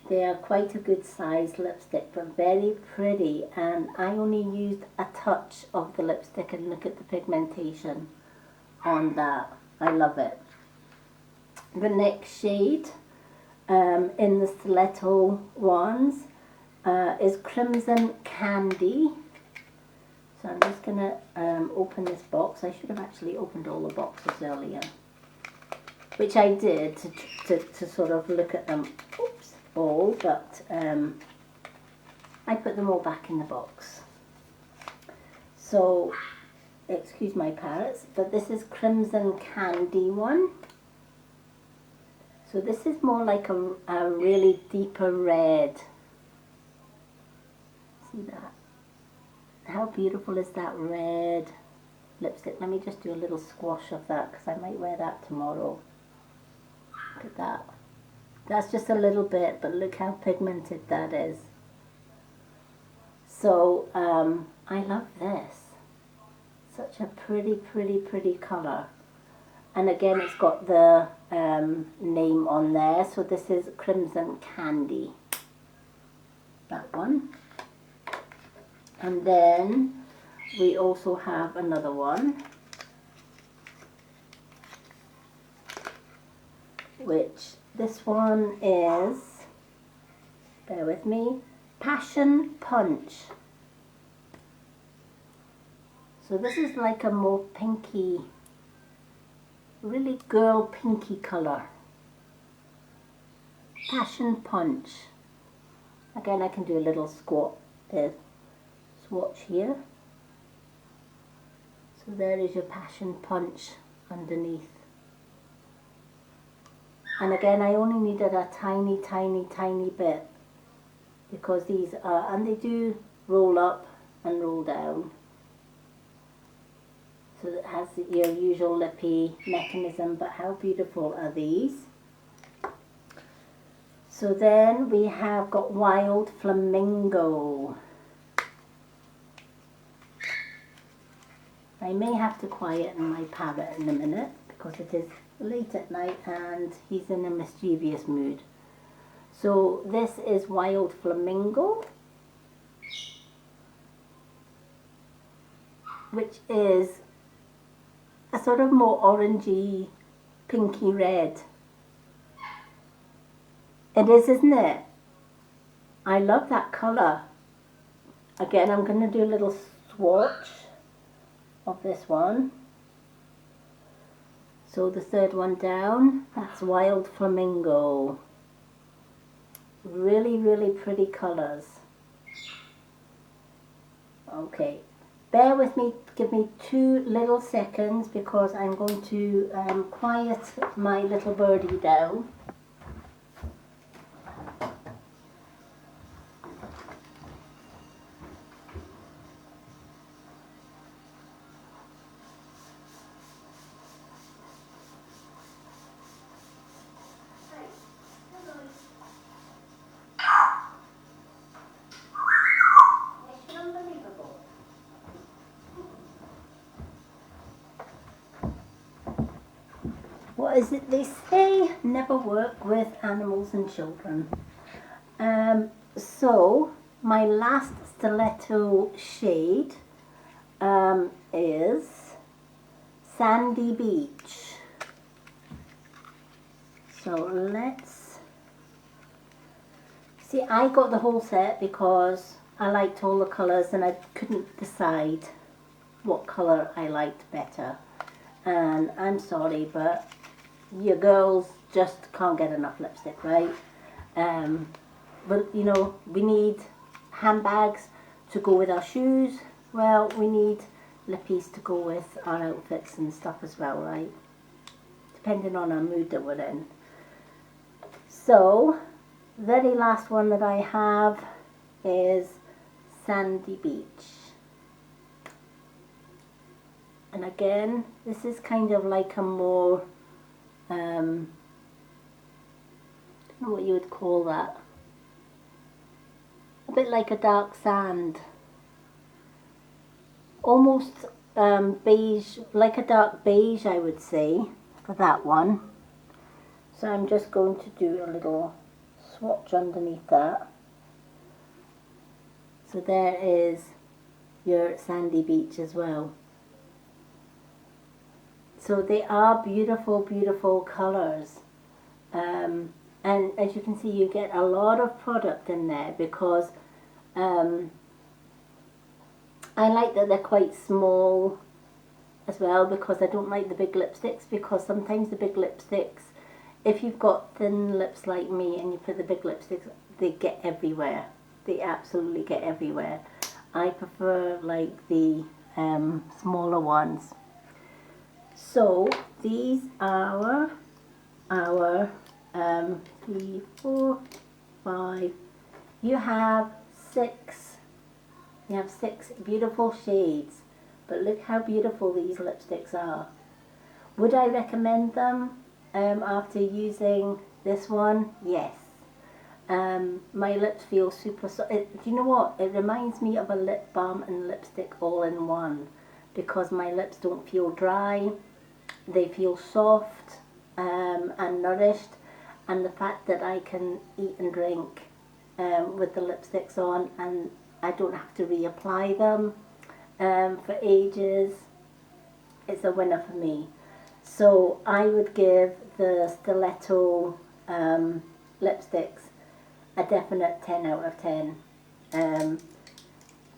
They are quite a good size lipstick, but very pretty, and I only used a touch of the lipstick, and look at the pigmentation on that. I love it. The next shade in the stiletto ones is Crimson Candy. So I'm just going to open this box. I should have actually opened all the boxes earlier, which I did to sort of look at them. Oops, all, but I put them all back in the box. So, excuse my parrots, but this is Crimson Candy one. So this is more like a really deeper red. See that? How beautiful is that red lipstick? Let me just do a little squash of that because I might wear that tomorrow. Look at that. That's just a little bit, but look how pigmented that is. So I love this. Such a pretty, pretty, pretty colour. And again, it's got the name on there. So this is Crimson Candy. That one. And then we also have another one, which this one is, bear with me, Passion Punch. So this is like a more pinky, really girl pinky colour. Passion Punch. Again, I can do a little swatch here. So there is your Passion Punch underneath. And again, I only needed a tiny, tiny, tiny bit, because these are, and they do roll up and roll down. So it has your usual lippy mechanism, but how beautiful are these? So then we have got Wild Flamingo. I may have to quieten my parrot in a minute because it is late at night and he's in a mischievous mood. So this is Wild Flamingo, which is a sort of more orangey, pinky red. It is, isn't it? I love that colour. Again, I'm going to do a little swatch of this one. So the third one down, that's Wild Flamingo. Really, really pretty colours. Okay, bear with me, give me 2 little seconds because I'm going to quiet my little birdie down. What is it they say? Never work with animals and children. So my last stiletto shade is Sandy Beach. So let's see, I got the whole set because I liked all the colours and I couldn't decide what colour I liked better. And I'm sorry, but your girls just can't get enough lipstick, right? But you know, we need handbags to go with our shoes. Well, we need lippies to go with our outfits and stuff as well, right? Depending on our mood that we're in. So, very last one that I have is Sandy Beach. And again, this is kind of like a more I don't know what you would call that. A bit like a dark sand. Almost beige, like a dark beige I would say for that one. So I'm just going to do a little swatch underneath that. So there is your Sandy Beach as well. So they are beautiful, beautiful colours. And as you can see, you get a lot of product in there because I like that they're quite small as well, because I don't like the big lipsticks, because sometimes the big lipsticks, if you've got thin lips like me and you put the big lipsticks, they get everywhere. They absolutely get everywhere. I prefer like the smaller ones. So these are our 3, 4, 5. You have 6. You have 6 beautiful shades. But look how beautiful these lipsticks are. Would I recommend them after using this one? Yes. My lips feel super soft. Do you know what? It reminds me of a lip balm and lipstick all in one, because my lips don't feel dry. They feel soft and nourished, and the fact that I can eat and drink with the lipsticks on, and I don't have to reapply them for ages, it's a winner for me. So I would give the stiletto lipsticks a definite 10 out of 10.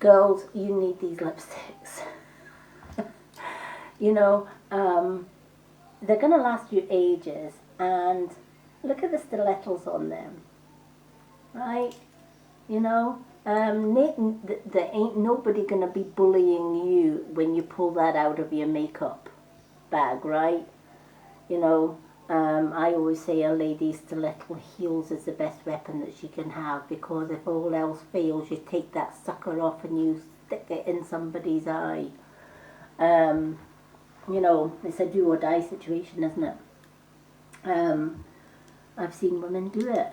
Girls, you need these lipsticks. You know, they're going to last you ages, and look at the stilettos on them, right? You know, there ain't nobody going to be bullying you when you pull that out of your makeup bag, right? You know, I always say a lady's stiletto heels is the best weapon that she can have, because if all else fails, you take that sucker off and you stick it in somebody's eye. You know, it's a do or die situation, isn't it? I've seen women do it,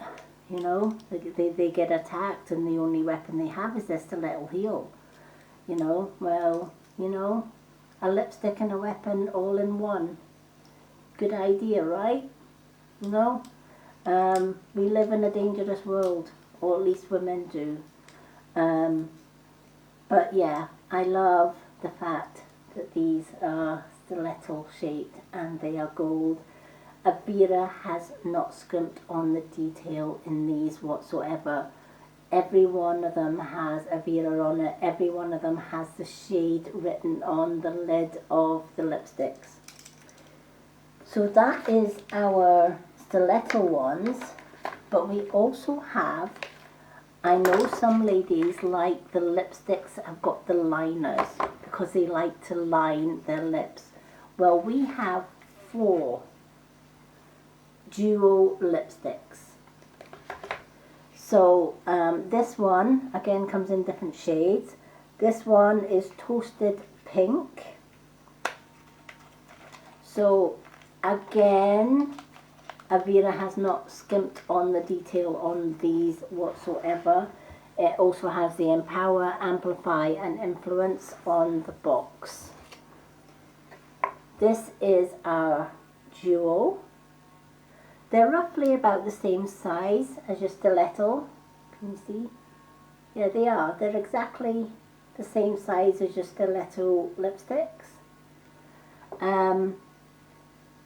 you know, they get attacked and the only weapon they have is their stiletto heel, you know. Well, you know, A lipstick and a weapon all in one. Good idea, right? No? We live in a dangerous world, or at least women do. But yeah, I love the fact that these are stiletto shaped and they are gold. Avira has not scrimped on the detail in these whatsoever. Every one of them has Avira on it. Every one of them has the shade written on the lid of the lipsticks. So that is our stiletto ones, but we also have, I know some ladies like the lipsticks that have got the liners because they like to line their lips. Well, we have 4 duo lipsticks. So this one again comes in different shades. This one is toasted pink. So again, Avira has not skimped on the detail on these whatsoever. It also has the Empower, Amplify and Influence on the box. This is our duo. They're roughly about the same size as your stiletto. Can you see? Yeah, they are. They're exactly the same size as your stiletto lipsticks.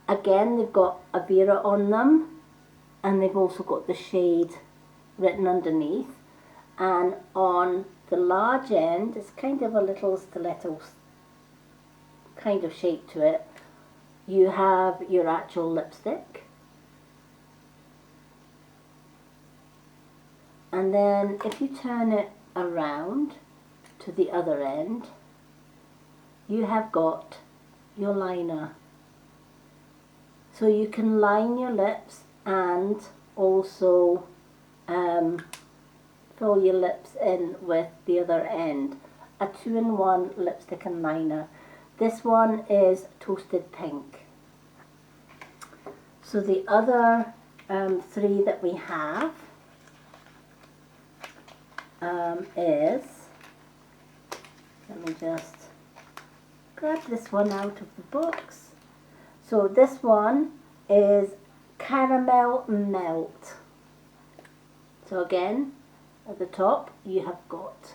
Again, they've got Avira on them, and they've also got the shade written underneath. And on the large end, it's kind of a little stiletto kind of shape to it. You have your actual lipstick. And then if you turn it around to the other end, you have got your liner. So you can line your lips and also fill your lips in with the other end. A 2-in-1 lipstick and liner. This one is toasted pink. So the other 3 that we have is, let me just grab this one out of the box. So this one is Caramel Melt. So again, at the top you have got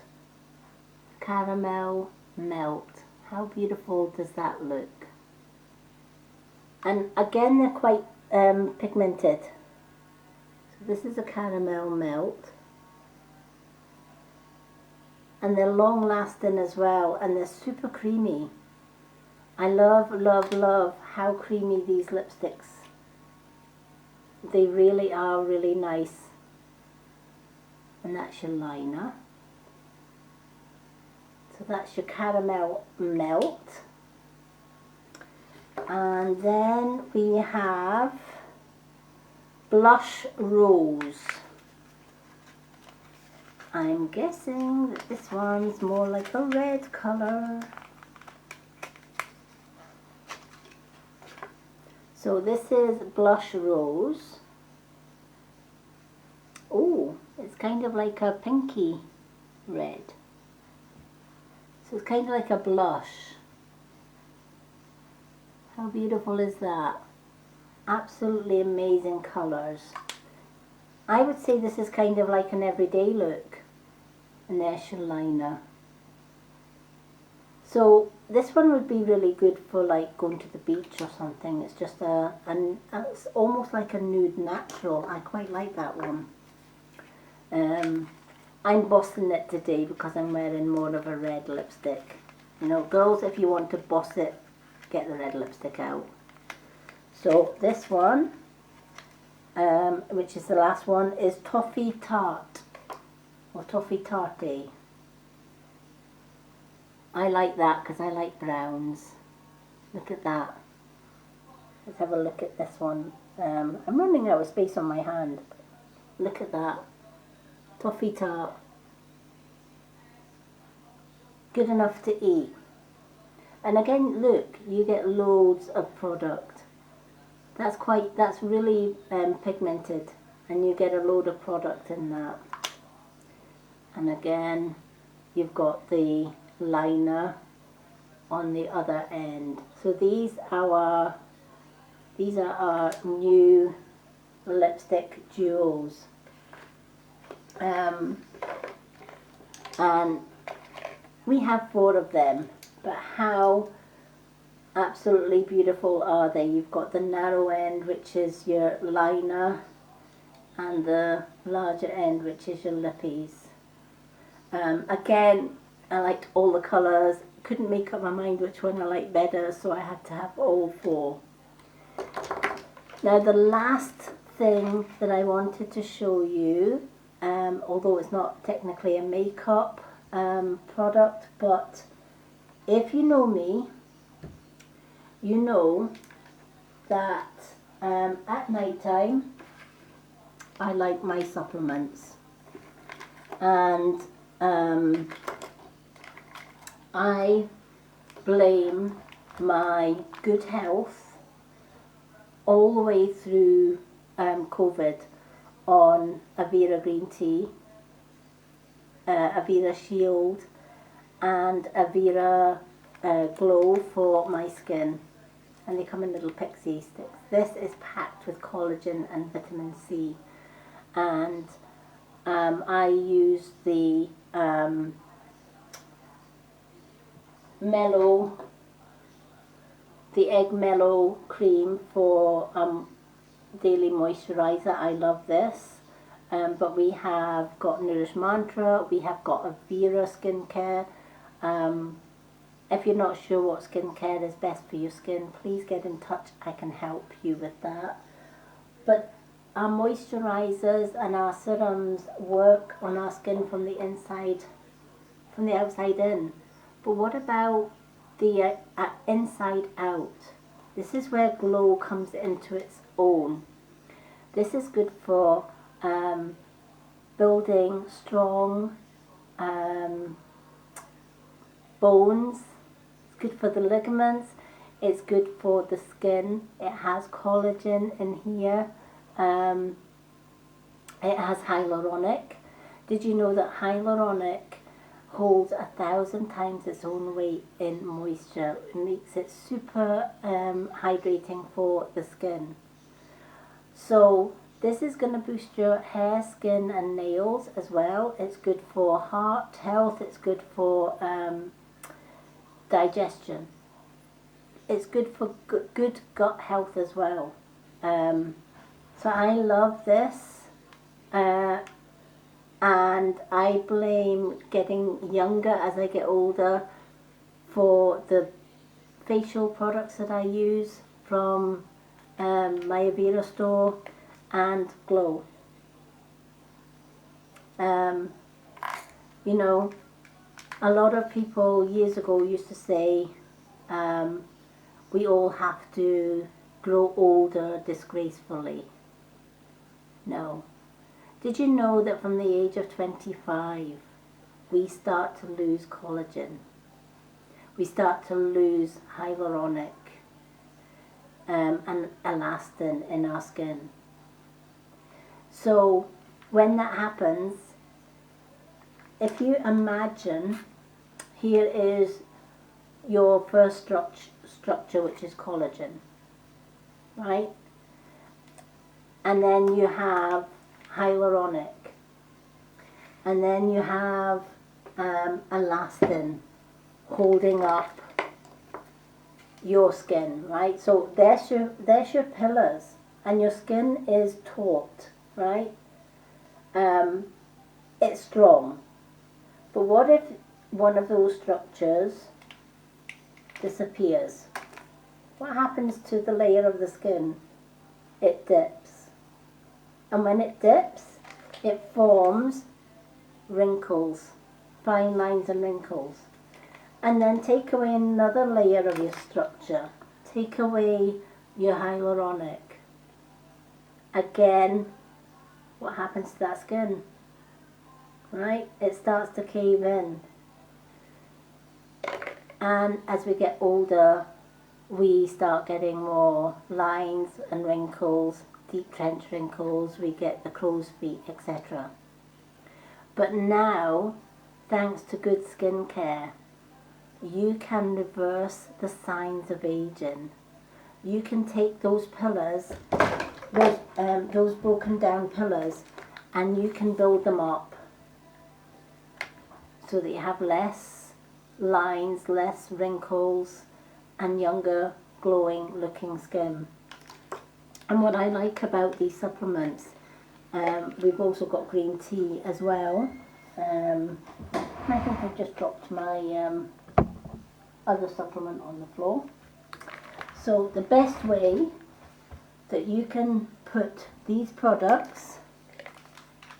Caramel Melt. How beautiful does that look? And again, they're quite pigmented. So this is a Caramel Melt. And they're long lasting as well, and they're super creamy. I love, love, love how creamy these lipsticks. They really are really nice. And that's your liner. So that's your Caramel Melt. And then we have Blush Rose. I'm guessing that this one's more like a red colour. So this is Blush Rose. Oh, it's kind of like a pinky red. So it's kind of like a blush. How beautiful is that? Absolutely amazing colours. I would say this is kind of like an everyday look. And there's your liner. So this one would be really good for like going to the beach or something. It's just it's almost like a nude natural. I quite like that one. I'm bossing it today because I'm wearing more of a red lipstick. You know, girls, if you want to boss it, get the red lipstick out. So this one, which is the last one, is Toffee Tart or Toffee Tarty. I like that because I like browns. Look at that. Let's have a look at this one. I'm running out of space on my hand. Look at that. Toffee Tart. Good enough to eat. And again, look, you get loads of product. That's really pigmented, and you get a load of product in that. And again, you've got the liner on the other end. So these are our new lipstick duos. And we have 4 of them, but how absolutely beautiful are they? You've got the narrow end, which is your liner, and the larger end, which is your lippies. Again, I liked all the colours. Couldn't make up my mind which one I liked better, so I had to have all 4. Now the last thing that I wanted to show you, although it's not technically a makeup product, but if you know me, you know that at night time I like my supplements, and I blame my good health all the way through COVID on Avera green tea, Avera Shield, and Avera Glow for my skin. And they come in little pixie sticks. This is packed with collagen and vitamin C. And I use the egg mellow cream for daily moisturizer. I love this. But we have got Nourish Mantra, we have got Avera skincare. If you're not sure what skincare is best for your skin, please get in touch. I can help you with that. But our moisturizers and our serums work on our skin from the inside, from the outside in. But what about the inside out? This is where glow comes into its own. This is good for building strong bones. It's good for the ligaments. It's good for the skin. It has collagen in here. It has hyaluronic. Did you know that hyaluronic holds 1,000 times its own weight in moisture? It makes it super hydrating for the skin. So this is going to boost your hair, skin and nails as well. It's good for heart health. It's good for digestion. It's good for good gut health as well. So I love this, and I blame getting younger as I get older for the facial products that I use from my Avera store and Glow. You know, a lot of people years ago used to say we all have to grow older disgracefully. No. Did you know that from the age of 25 we start to lose collagen? We start to lose hyaluronic and elastin in our skin. So when that happens, if you imagine, here is your first structure, which is collagen, right? And then you have hyaluronic, and then you have elastin holding up your skin, right? So there's your pillars, and your skin is taut, right? It's strong. But what if one of those structures disappears? What happens to the layer of the skin? It dips. And when it dips, it forms wrinkles, fine lines and wrinkles. And then take away another layer of your structure. Take away your hyaluronic. Again, what happens to that skin? Right? It starts to cave in. And as we get older, we start getting more lines and wrinkles, deep trench wrinkles, we get the crow's feet, etc. But now, thanks to good skincare, you can reverse the signs of aging. You can take those pillars, those broken down pillars, and you can build them up so that you have less lines, less wrinkles, and younger, glowing looking skin. And what I like about these supplements, we've also got green tea as well. I think I've just dropped my other supplement on the floor. So the best way that you can put these products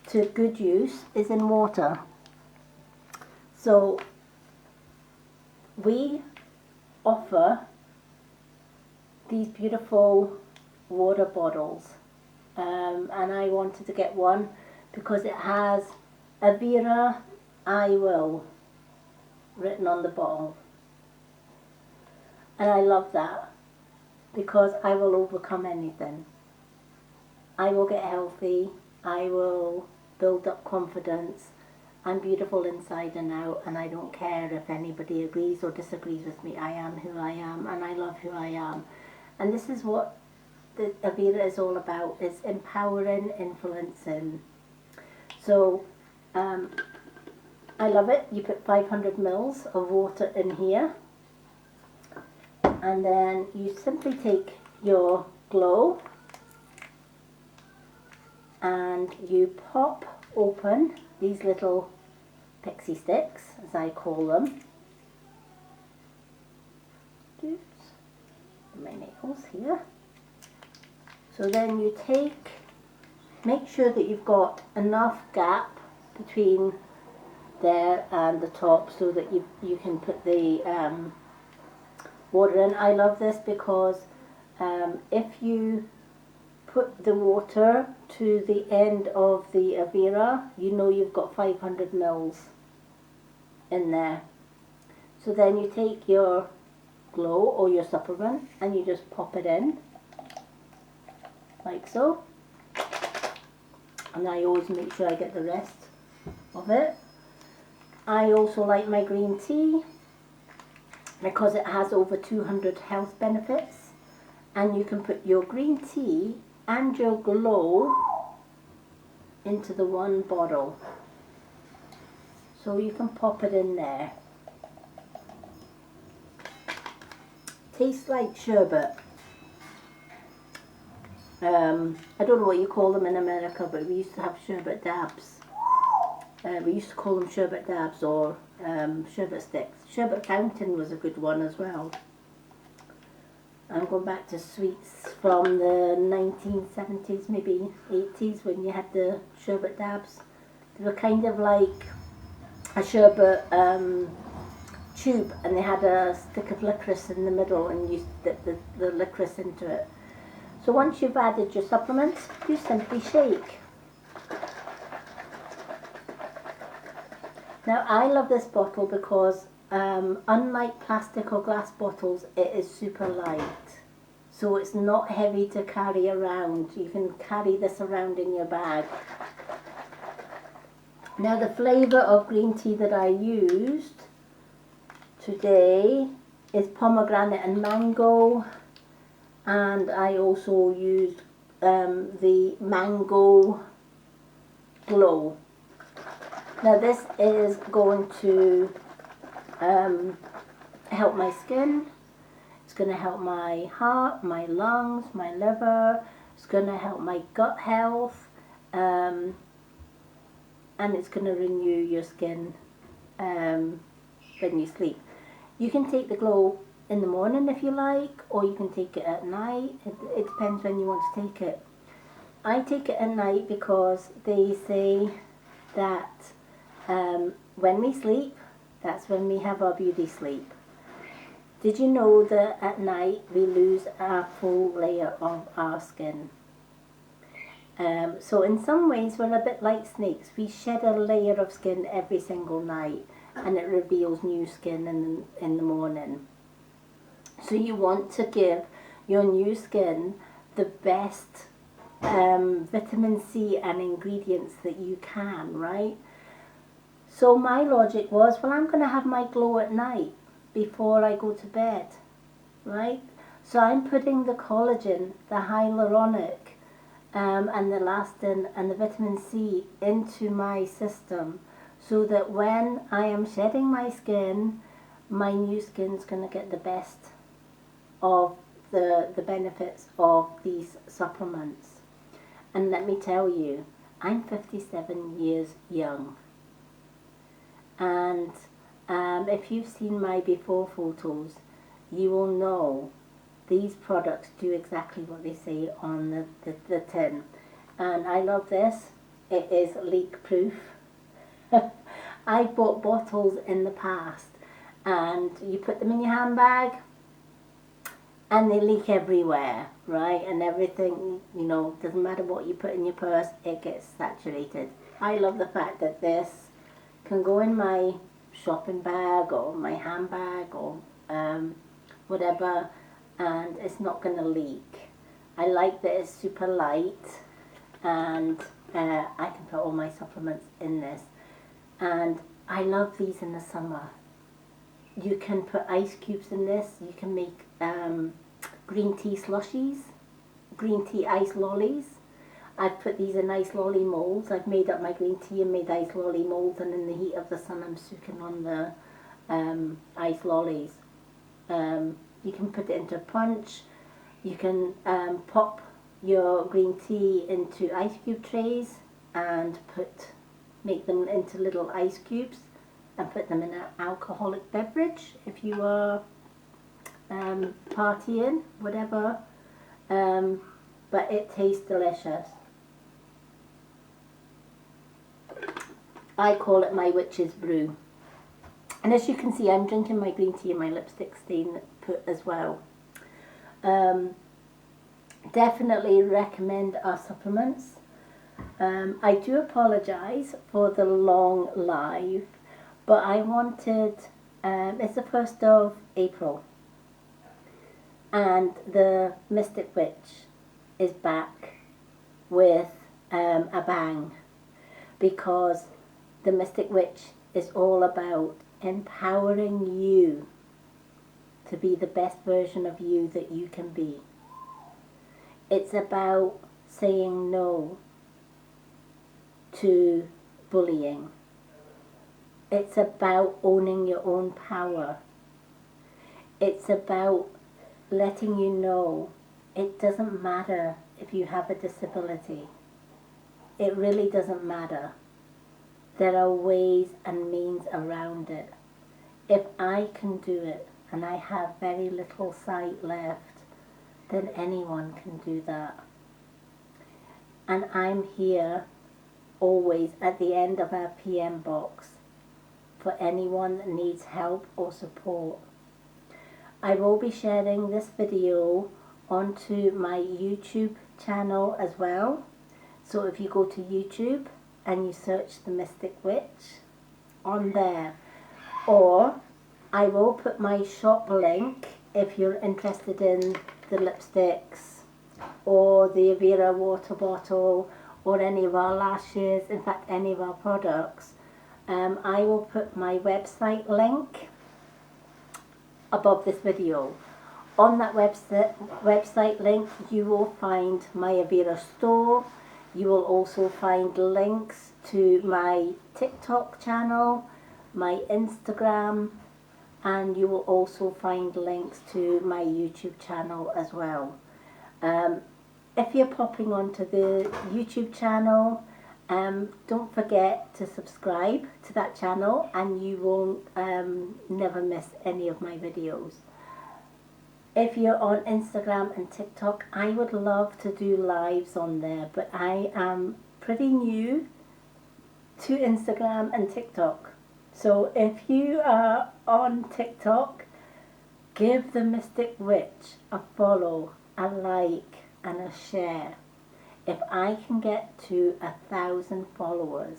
to good use is in water. So we offer these beautiful water bottles, and I wanted to get one because it has Avira I Will written on the bottle, and I love that because I will overcome anything. I will get healthy, I will build up confidence. I'm beautiful inside and out, and I don't care if anybody agrees or disagrees with me. I am who I am, and I love who I am. And this is what the Avira is all about, is empowering, influencing. So I love it. You put 500 mils of water in here, and then you simply take your glow and you pop open these little pixie sticks, as I call them. Oops, my nails here. So then you make sure that you've got enough gap between there and the top so that you can put the water in. I love this because if you put the water to the end of the Avira, you know you've got 500 mils in there. So then you take your glow or your supplement and you just pop it in like so, and I always make sure I get the rest of it. I also like my green tea because it has over 200 health benefits, and you can put your green tea and your glow into the one bottle. So you can pop it in there. Tastes like sherbet. I don't know what you call them in America, but we used to have sherbet dabs. We used to call them sherbet dabs or sherbet sticks. Sherbet fountain was a good one as well. I'm going back to sweets from the 1970s, maybe 80s, when you had the sherbet dabs. They were kind of like a sherbet tube, and they had a stick of licorice in the middle, and you dip the licorice into it. So once you've added your supplements, you simply shake. Now I love this bottle because unlike plastic or glass bottles, it is super light. So it's not heavy to carry around. You can carry this around in your bag. Now the flavour of green tea that I used today is pomegranate and mango, and I also used the mango glow. Now this is going to help my skin, it's going to help my heart, my lungs, my liver, it's going to help my gut health, and it's going to renew your skin when you sleep. You can take the glow in the morning if you like, or you can take it at night. It depends when you want to take it. I take it at night because they say that when we sleep, that's when we have our beauty sleep. Did you know that at night we lose a full layer of our skin? So in some ways we're a bit like snakes. We shed a layer of skin every single night, and it reveals new skin in the morning. So you want to give your new skin the best vitamin C and ingredients that you can, right? So my logic was, well, I'm going to have my glow at night. before I go to bed, right? So I'm putting the collagen, the hyaluronic, and the elastin and the vitamin C into my system, so that when I am shedding my skin, my new skin's going to get the best of the benefits of these supplements. And let me tell you, I'm 57 years young. And if you've seen my before photos, you will know these products do exactly what they say on the tin. And I love this. It is leak proof. I've bought bottles in the past, and you put them in your handbag and they leak everywhere, right? And everything, you know, doesn't matter what you put in your purse, it gets saturated. I love the fact that this can go in my shopping bag or my handbag or whatever, and it's not going to leak. I like that it's super light, and I can put all my supplements in this. And I love these in the summer. You can put ice cubes in this. You can make green tea slushies, green tea ice lollies. I've put these in ice lolly molds. I've made up my green tea and made ice lolly molds, and in the heat of the sun I'm soaking on the ice lollies. You can put it into a punch. You can pop your green tea into ice cube trays and make them into little ice cubes and put them in an alcoholic beverage if you are partying, whatever. But it tastes delicious. I call it my witch's brew. And as you can see, I'm drinking my green tea and my lipstick stain put as well. Definitely recommend our supplements. I do apologise for the long live, but I wanted, it's the 1st of April, and the Mystic Witch is back with a bang, because the Mystic Witch is all about empowering you to be the best version of you that you can be. It's about saying no to bullying. It's about owning your own power. It's about letting you know it doesn't matter if you have a disability. It really doesn't matter. There are ways and means around it. If I can do it, and I have very little sight left, then anyone can do that. And I'm here always at the end of our PM box for anyone that needs help or support. I will be sharing this video onto my YouTube channel as well. So if you go to YouTube and you search the Mystic Witch on there, or I will put my shop link if you're interested in the lipsticks or the Avira water bottle or any of our lashes, in fact any of our products. I will put my website link above this video. On that website link you will find my Avira store. You will also find links to my TikTok channel, my Instagram, and you will also find links to my YouTube channel as well. If you're popping onto the YouTube channel, don't forget to subscribe to that channel, and you will never miss any of my videos. If you're on Instagram and TikTok, I would love to do lives on there, but I am pretty new to Instagram and TikTok. So if you are on TikTok, give the Mystic Witch a follow, a like and a share. If I can get to 1,000 followers,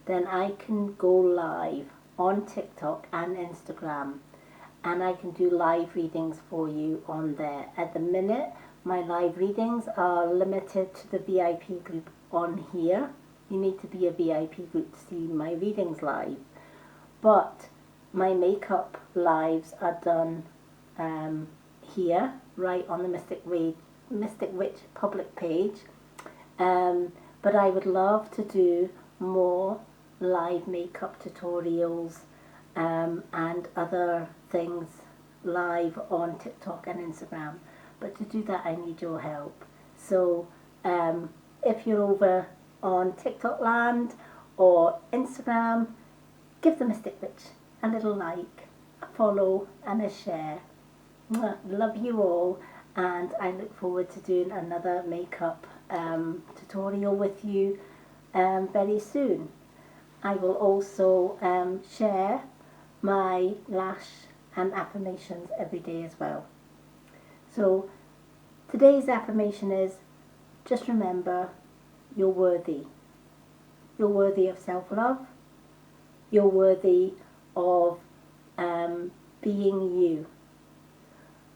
then I can go live on TikTok and Instagram, and I can do live readings for you on there. At the minute, my live readings are limited to the VIP group on here. You need to be a VIP group to see my readings live. But my makeup lives are done here, right on the Mystic Witch public page. But I would love to do more live makeup tutorials and other things live on TikTok and Instagram. But to do that, I need your help. So if you're over on TikTok land or Instagram, give the Mystic Witch a little like, a follow and a share. Love you all, and I look forward to doing another makeup tutorial with you very soon. I will also share my lash and affirmations every day as well. So today's affirmation is, just remember, you're worthy. You're worthy of self-love. You're worthy of being you.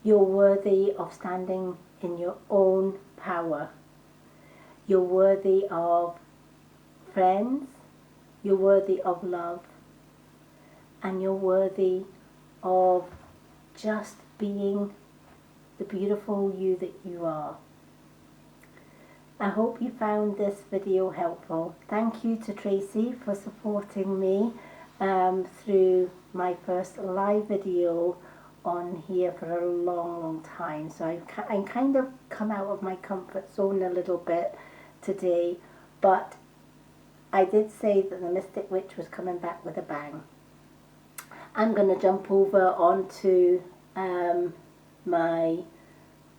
You're worthy of standing in your own power. You're worthy of friends. You're worthy of love. And you're worthy of just being the beautiful you that you are. I hope you found this video helpful. Thank you to Tracy for supporting me through my first live video on here for a long time. So I've kind of come out of my comfort zone a little bit today, but I did say that the Mystic Witch was coming back with a bang. I'm going to jump over onto my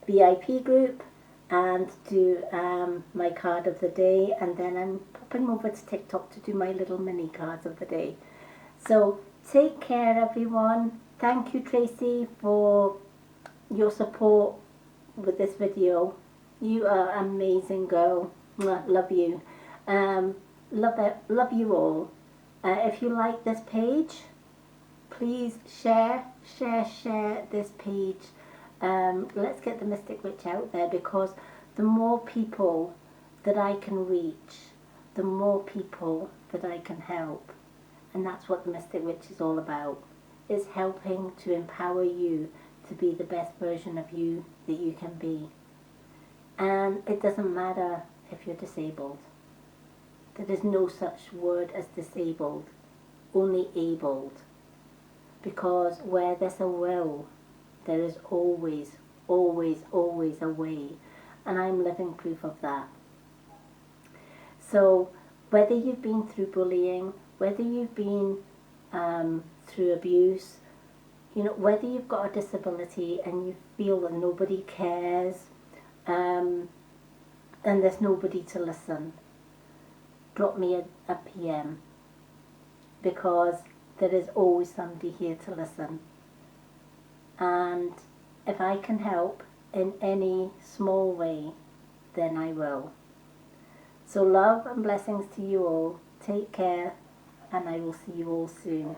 VIP group and do my card of the day, and then I'm popping over to TikTok to do my little mini cards of the day. So take care, everyone. Thank you, Tracy, for your support with this video. You are an amazing girl. Love you. Love you all. If you like this page, please share this page. Let's get the Mystic Witch out there, because the more people that I can reach, the more people that I can help. And that's what the Mystic Witch is all about. It's helping to empower you to be the best version of you that you can be. And it doesn't matter if you're disabled. There is no such word as disabled, only abled. Because where there's a will, there is always a way. And I'm living proof of that. So whether you've been through bullying, whether you've been through abuse, you know, whether you've got a disability and you feel that nobody cares, and there's nobody to listen, drop me a PM, because there is always somebody here to listen. And if I can help in any small way, then I will. So love and blessings to you all. Take care, and I will see you all soon.